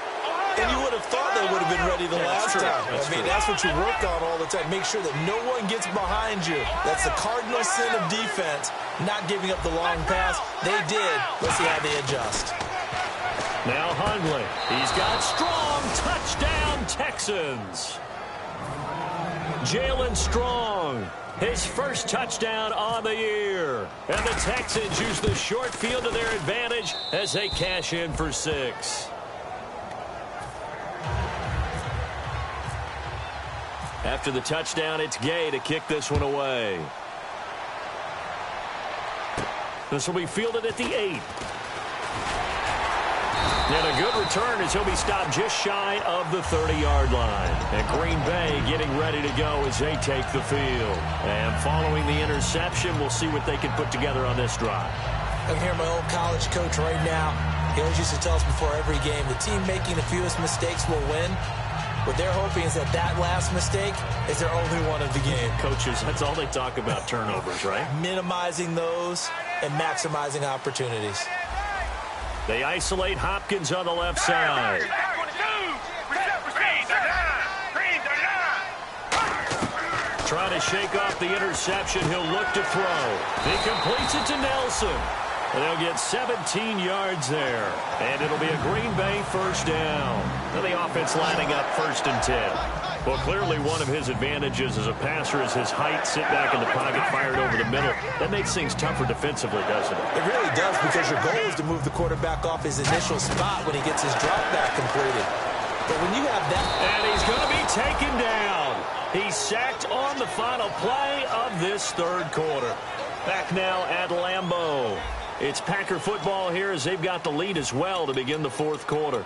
And you would have thought they would have been ready the last time. That's what you work on all the time. Make sure that no one gets behind you. That's the cardinal sin of defense, not giving up the long pass. They did. Let's see how they adjust. Now Hundley. He's got Strong. Touchdown, Texans. Jalen Strong, his first touchdown on the year. And the Texans use the short field to their advantage as they cash in for 6. After the touchdown, it's Gay to kick this one away. This will be fielded at the 8. And a good return as he'll be stopped just shy of the 30-yard line. And Green Bay getting ready to go as they take the field. And following the interception, we'll see what they can put together on this drive. I can hear my old college coach right now. He always used to tell us before every game, the team making the fewest mistakes will win. What they're hoping is that that last mistake is their only one of the game. Coaches, that's all they talk about, turnovers, right? Minimizing those and maximizing opportunities. They isolate Hopkins on the left side. Trying to shake off the interception. He'll look to throw. He completes it to Nelson. And they'll get 17 yards there. And it'll be a Green Bay first down. Now the offense lining up 1st and 10. Well, clearly one of his advantages as a passer is his height. Sit back in the pocket, fired over the middle. That makes things tougher defensively, doesn't it? It really does, because your goal is to move the quarterback off his initial spot when he gets his drop back completed. But when you have that... And he's going to be taken down. He's sacked on the final play of this 3rd quarter. Back now at Lambeau. It's Packer football here as they've got the lead as well to begin the 4th quarter.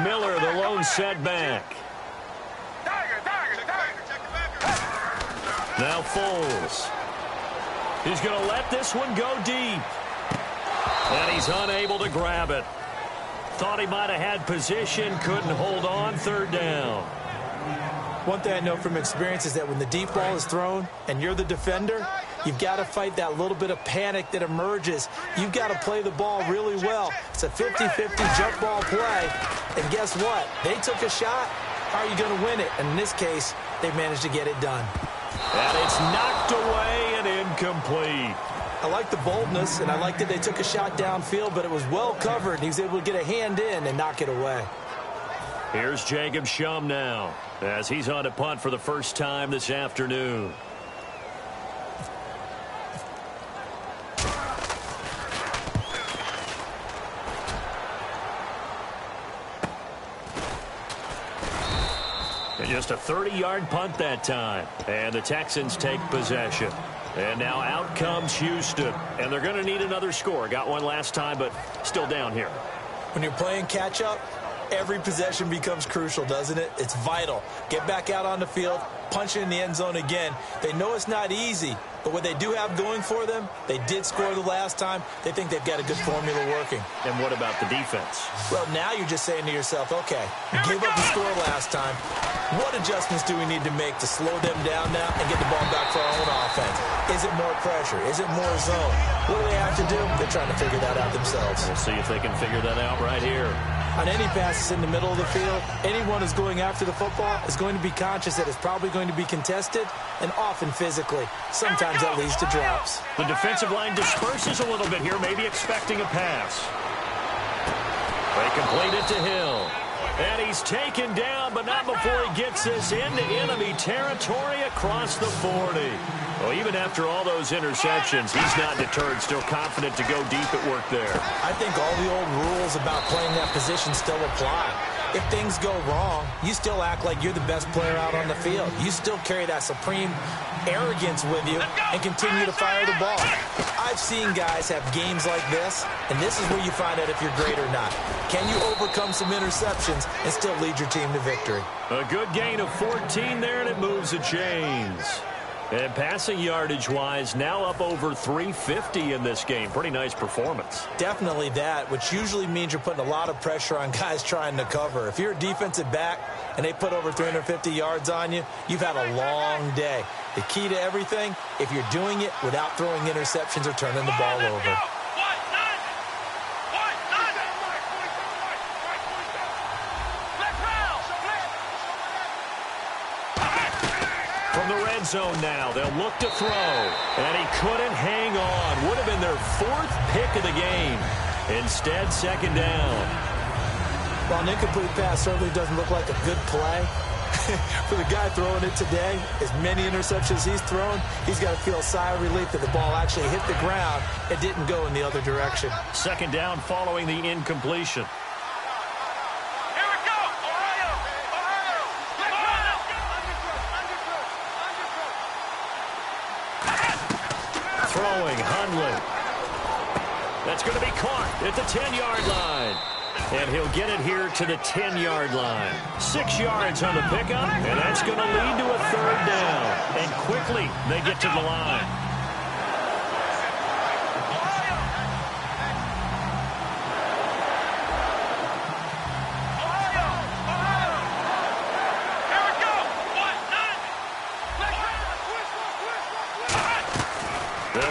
Miller, the lone setback. Now Foles. He's going to let this one go deep. And he's unable to grab it. Thought he might have had position, couldn't hold on. 3rd down. One thing I know from experience is that when the deep ball is thrown and you're the defender, you've got to fight that little bit of panic that emerges. You've got to play the ball really well. It's a 50-50 jump ball play. And guess what? They took a shot. How are you going to win it? And in this case, they managed to get it done. And it's knocked away and incomplete. I like the boldness, and I like that they took a shot downfield, but it was well covered. He was able to get a hand in and knock it away. Here's Jacob Shum now as he's on a punt for the first time this afternoon. And just a 30-yard punt that time. And the Texans take possession. And now out comes Houston. And they're going to need another score. Got one last time, but still down here. When you're playing catch-up, every possession becomes crucial, doesn't it? It's vital. Get back out on the field, punch it in the end zone again. They know it's not easy, but what they do have going for them, they did score the last time. They think they've got a good formula working. And what about the defense? Well, now you're just saying to yourself, okay, gave up the score last time. What adjustments do we need to make to slow them down now and get the ball back for our own offense? Is it more pressure? Is it more zone? What do they have to do? They're trying to figure that out themselves. We'll see if they can figure that out right here. On any passes in the middle of the field, anyone who's going after the football is going to be conscious that it's probably going to be contested and often physically. Sometimes that leads to drops. The defensive line disperses a little bit here, maybe expecting a pass. They complete it to Hill. And he's taken down, but not before he gets this into enemy territory across the 40. Well, even after all those interceptions, he's not deterred, still confident to go deep at work there. I think all the old rules about playing that position still apply. If things go wrong, you still act like you're the best player out on the field. You still carry that supreme arrogance with you and continue to fire the ball. I've seen guys have games like this, and this is where you find out if you're great or not. Can you overcome some interceptions and still lead your team to victory? A good gain of 14 there, and it moves the chains. And passing yardage-wise, now up over 350 in this game. Pretty nice performance. Definitely that, which usually means you're putting a lot of pressure on guys trying to cover. If you're a defensive back and they put over 350 yards on you, you've had a long day. The key to everything, if you're doing it without throwing interceptions or turning the ball over. From the red zone now, they'll look to throw. And he couldn't hang on. Would have been their 4th pick of the game. Instead, 2nd down. While an incomplete pass certainly doesn't look like a good play, for the guy throwing it today, as many interceptions he's thrown, he's got to feel a sigh of relief that the ball actually hit the ground and didn't go in the other direction. 2nd down following the incompletion. Throwing, Hundley. That's going to be caught at the 10-yard line. And he'll get it here to the 10-yard line. 6 yards on the pickup, and that's going to lead to a 3rd down. And quickly, they get to the line.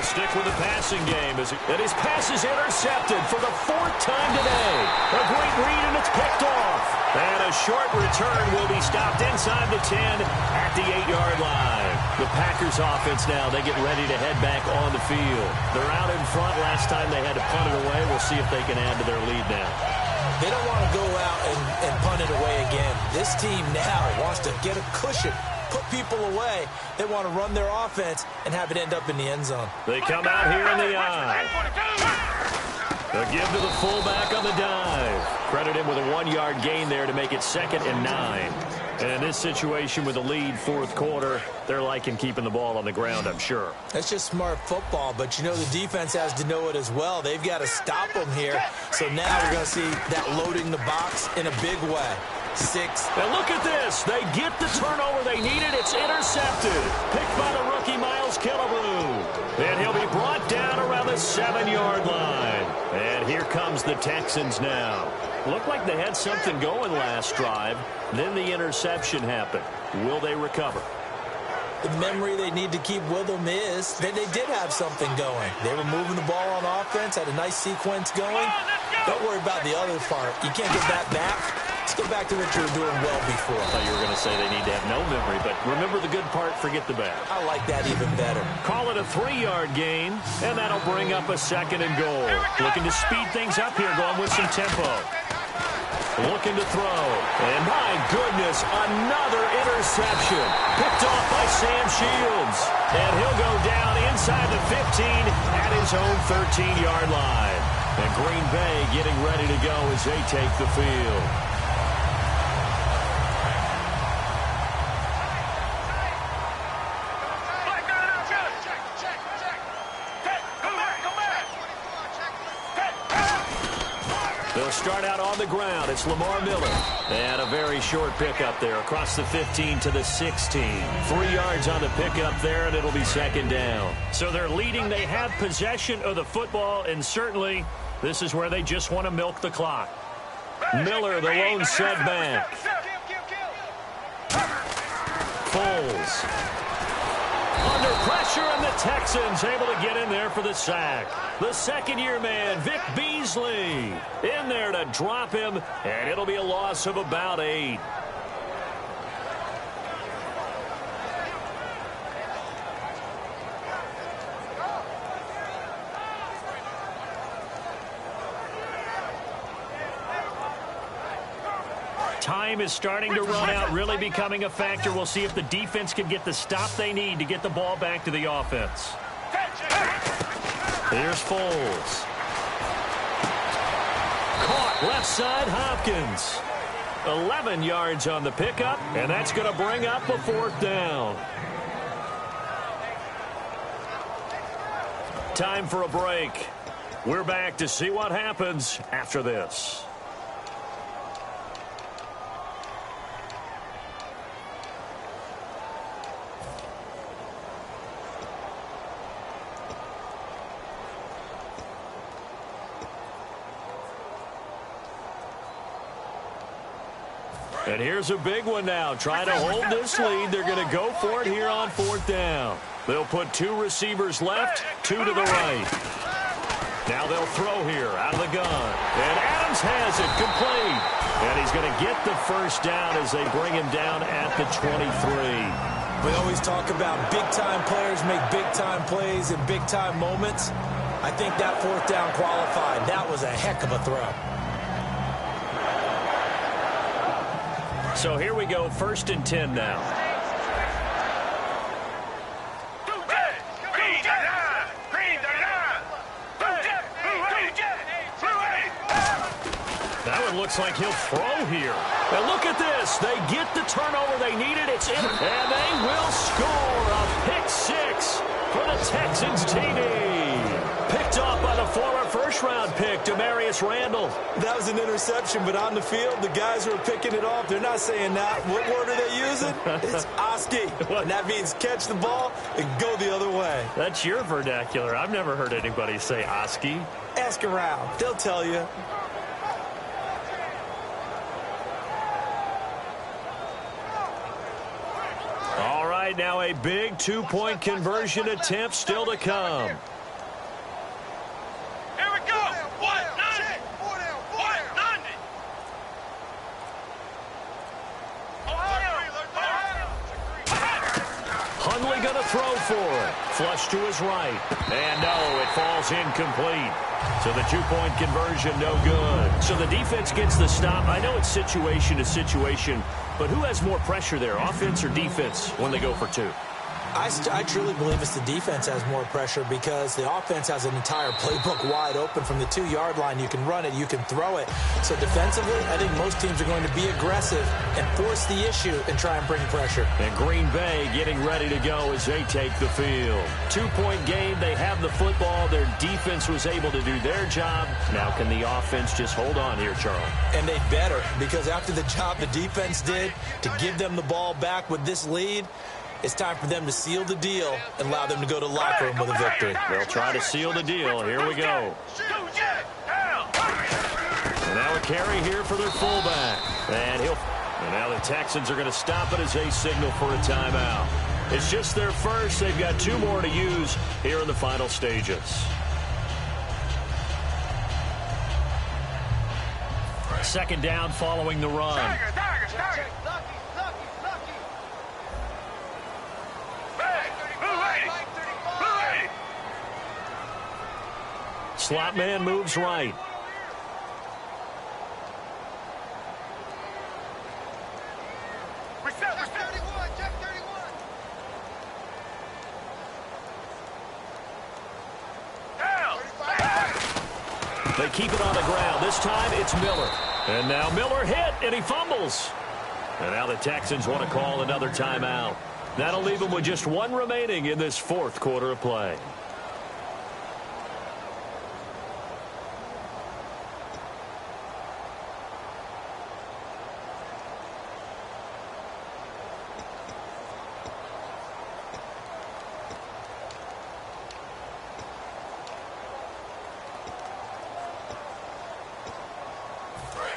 They'll stick with the passing game. And his pass is intercepted for the 4th time today. A great read, and it's picked off. And a short return will be stopped inside the 10 at the 8-yard line. The Packers offense now, they get ready to head back on the field. They're out in front. Last time they had to punt it away. We'll see if they can add to their lead now. They don't want to go out and punt it away again. This team now wants to get a cushion, put people away. They want to run their offense and have it end up in the end zone. They come out here in the eye. A give to the fullback on the dive. Credit him with a 1-yard gain there to make it 2nd and 9. And in this situation with the lead 4th quarter, they're liking keeping the ball on the ground, I'm sure. That's just smart football, but you know the defense has to know it as well. They've got to stop them here. So now we're going to see that loading the box in a big way. 6. And look at this. They get the turnover they needed. It's intercepted. Picked by the rookie Miles Killebrew. And he'll be brought down around the 7-yard line. And here comes the Texans now. Looked like they had something going last drive. Then the interception happened. Will they recover? The memory they need to keep with them is that they did have something going. They were moving the ball on offense, had a nice sequence going. Don't worry about the other part. You can't get that back. Let's get back to what you were doing well before. I thought you were going to say they need to have no memory, but remember the good part, forget the bad. I like that even better. Call it a 3-yard gain, and that'll bring up a 2nd and goal. Looking to speed things up here, going with some tempo. Looking to throw. And my goodness, another interception. Picked off by Sam Shields. And he'll go down inside the 15 at his own 13-yard line. And Green Bay getting ready to go as they take the field. They'll start out on the ground. It's Lamar Miller. And a very short pickup there across the 15 to the 16. 3 yards on the pickup there, and it'll be 2nd down. So they're leading. They have possession of the football, and certainly this is where they just want to milk the clock. Miller, the lone setback. Foles. Under pressure, and the Texans able to get in there for the sack. The 2nd-year man, Vic Beasley, in there to drop him, and it'll be a loss of about 8. Time is starting to run out, really becoming a factor. We'll see if the defense can get the stop they need to get the ball back to the offense. Here's Foles. Caught left side, Hopkins. 11 yards on the pickup, and that's going to bring up a 4th down. Time for a break. We're back to see what happens after this. And here's a big one now. Trying to hold this lead. They're going to go for it here on 4th down. They'll put 2 receivers left, 2 to the right. Now they'll throw here out of the gun. And Adams has it complete. And he's going to get the 1st down as they bring him down at the 23. We always talk about big-time players make big-time plays in big-time moments. I think that 4th down qualified. That was a heck of a throw. So here we go, 1st and 10 now. That one looks like he'll throw here. And look at this. They get the turnover they needed. It's in. And they will score a pick 6 for the Texans TD. Picked off by the former 1st-round pick, Demarius Randall. That was an interception, but on the field, the guys who are picking it off, they're not saying that. What word are they using? It's Oski. And that means catch the ball and go the other way. That's your vernacular. I've never heard anybody say Oski. Ask around. They'll tell you. All right, now a big 2-point conversion attempt still to come. going to throw for it. Flush to his right. And no, it falls incomplete. So the 2-point conversion, no good. So the defense gets the stop. I know it's situation to situation, but who has more pressure there, offense or defense, when they go for 2? I truly believe it's the defense has more pressure because the offense has an entire playbook wide open from the 2-yard line. You can run it, you can throw it. So defensively, I think most teams are going to be aggressive and force the issue and try and bring pressure. And Green Bay getting ready to go as they take the field. 2-point game, they have the football. Their defense was able to do their job. Now can the offense just hold on here, Charles? And they better, because after the job the defense did to give them the ball back with this lead, it's time for them to seal the deal and allow them to go to the locker room with a victory. They'll try to seal the deal. Here we go. And now a carry here for their fullback. And now the Texans are going to stop it as they signal for a timeout. It's just their first. They've got 2 more to use here in the final stages. Second down following the run. Slot man moves right. They keep it on the ground. This time it's Miller. And now Miller hit, and he fumbles. And now the Texans want to call another timeout. That'll leave them with just 1 remaining in this 4th quarter of play.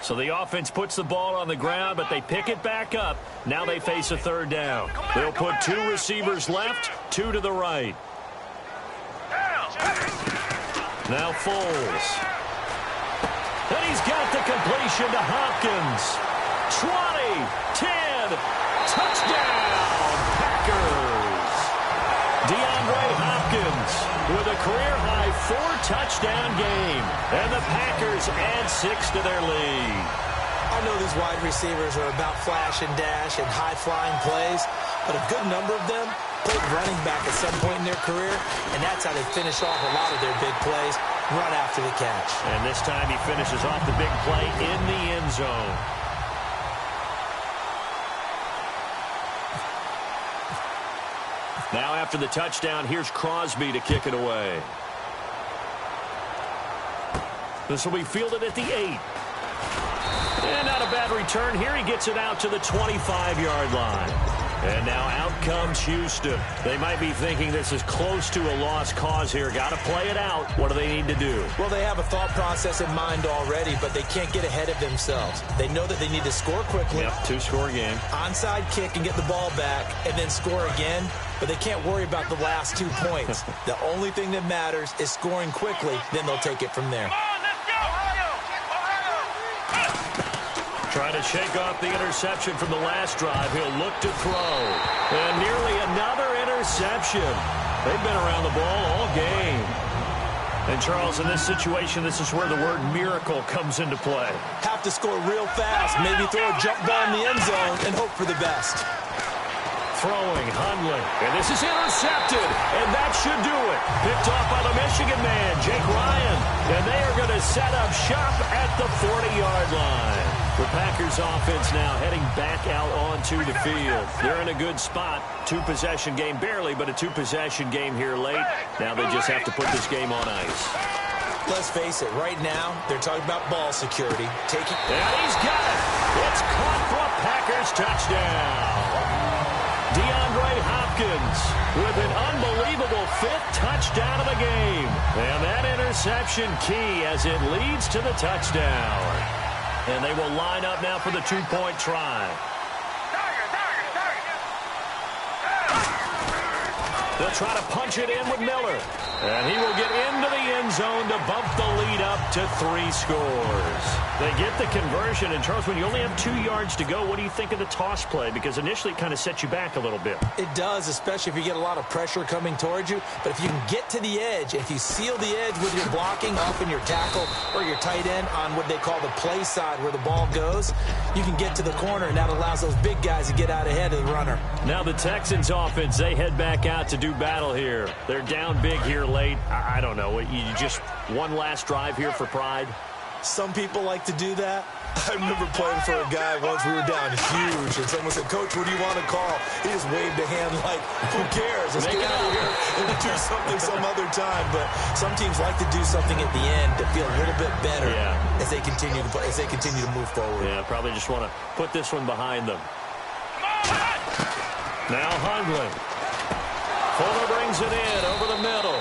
So the offense puts the ball on the ground, but they pick it back up. Now they face a 3rd down. They'll put 2 receivers left, 2 to the right. Now Foles. And he's got the completion to Hopkins. 20, 10, touchdown, Packers. DeAndre Hopkins with a career-high 4-touchdown game. And the Packers add 6 to their lead. I know these wide receivers are about flash and dash and high-flying plays, but a good number of them played running back at some point in their career, and that's how they finish off a lot of their big plays, run after the catch. And this time he finishes off the big play in the end zone. Now after the touchdown, here's Crosby to kick it away. This will be fielded at the 8. And not a bad return here. He gets it out to the 25-yard line. And now out comes Houston. They might be thinking this is close to a lost cause here. Got to play it out. What do they need to do? Well, they have a thought process in mind already, but they can't get ahead of themselves. They know that they need to score quickly. Yep, 2-score game. Onside kick and get the ball back and then score again. But they can't worry about the last 2 points. The only thing that matters is scoring quickly. Then they'll take it from there. Trying to shake off the interception from the last drive. He'll look to throw. And nearly another interception. They've been around the ball all game. And, Charles, in this situation, this is where the word miracle comes into play. Have to score real fast. Maybe throw a jump ball in the end zone and hope for the best. Throwing, Hundley. And this is intercepted. And that should do it. Picked off by the Michigan man, Jake Ryan. And they are going to set up shop at the 40-yard line. The Packers offense now heading back out onto the field. They're in a good spot. 2-possession game, barely, but a 2-possession game here late. Now they just have to put this game on ice. Let's face it, right now, they're talking about ball security. And he's got it. It's caught for a Packers touchdown. DeAndre Hopkins with an unbelievable 5th touchdown of the game. And that interception key as it leads to the touchdown. And they will line up now for the 2-point try. They'll try to punch it in with Miller. And he will get into the end zone to bump the lead up to 3 scores. They get the conversion, and Charles, when you only have 2 yards to go, what do you think of the toss play? Because initially it kind of set you back a little bit. It does, especially if you get a lot of pressure coming towards you. But if you can get to the edge, if you seal the edge with your blocking, often your tackle or your tight end on what they call the play side where the ball goes, you can get to the corner, and that allows those big guys to get out ahead of the runner. Now the Texans offense, they head back out to do battle here. They're down big here late. I don't know. You just one last drive here for pride? Some people like to do that. I remember playing for a guy once. We were down huge, and someone said, "Coach, what do you want to call?" He just waved a hand like, "Who cares? Let's get out of here and do something some other time." But some teams like to do something at the end to feel a little bit better as they continue to move forward. Yeah, probably just want to put this one behind them. Now Hundley. Fuller brings it in over the middle.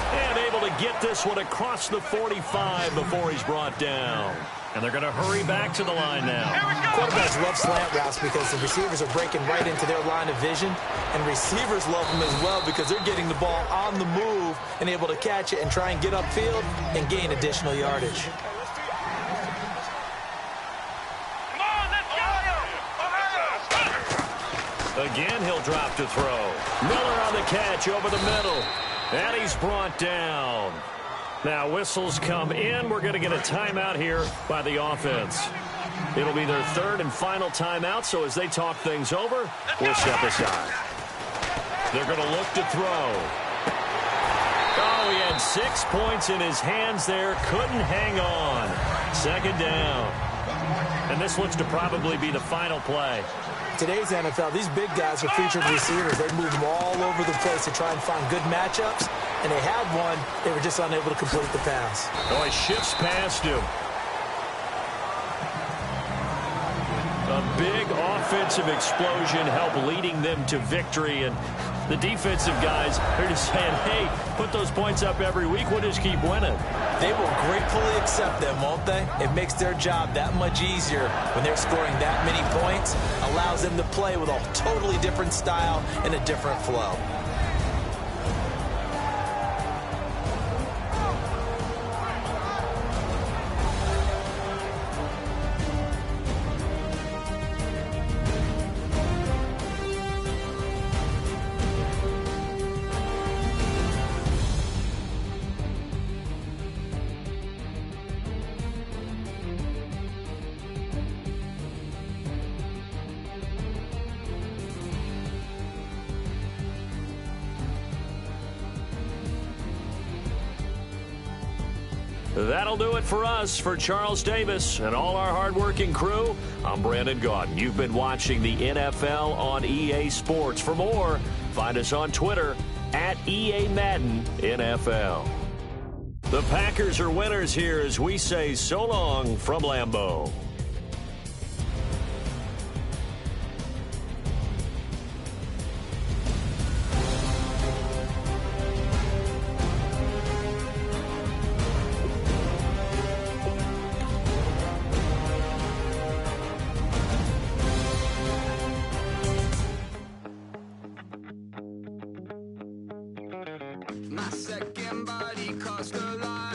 And able to get this one across the 45 before he's brought down. And they're going to hurry back to the line now. Quarterbacks love slant routes because the receivers are breaking right into their line of vision. And receivers love them as well because they're getting the ball on the move and able to catch it and try and get upfield and gain additional yardage. Again, he'll drop to throw. Miller on the catch over the middle. And he's brought down. Now whistles come in. We're going to get a timeout here by the offense. It'll be their third and final timeout, so as they talk things over, we'll step aside. They're going to look to throw. Oh, he had 6 points in his hands there. Couldn't hang on. Second down. And this looks to probably be the final play. Today's NFL, these big guys are featured receivers. They move them all over the place to try and find good matchups, and they had one. They were just unable to complete the pass. Oh, he shifts past him. A big offensive explosion helped leading them to victory, and the defensive guys are just saying, hey, put those points up every week. We'll just keep winning. They will gratefully accept them, won't they? It makes their job that much easier when they're scoring that many points. Allows them to play with a totally different style and a different flow. That'll do it for us. For Charles Davis and all our hardworking crew, I'm Brandon Gaudin. You've been watching the NFL on EA Sports. For more, find us on Twitter at EA Madden NFL. The Packers are winners here as we say so long from Lambeau. My second body cost a lot.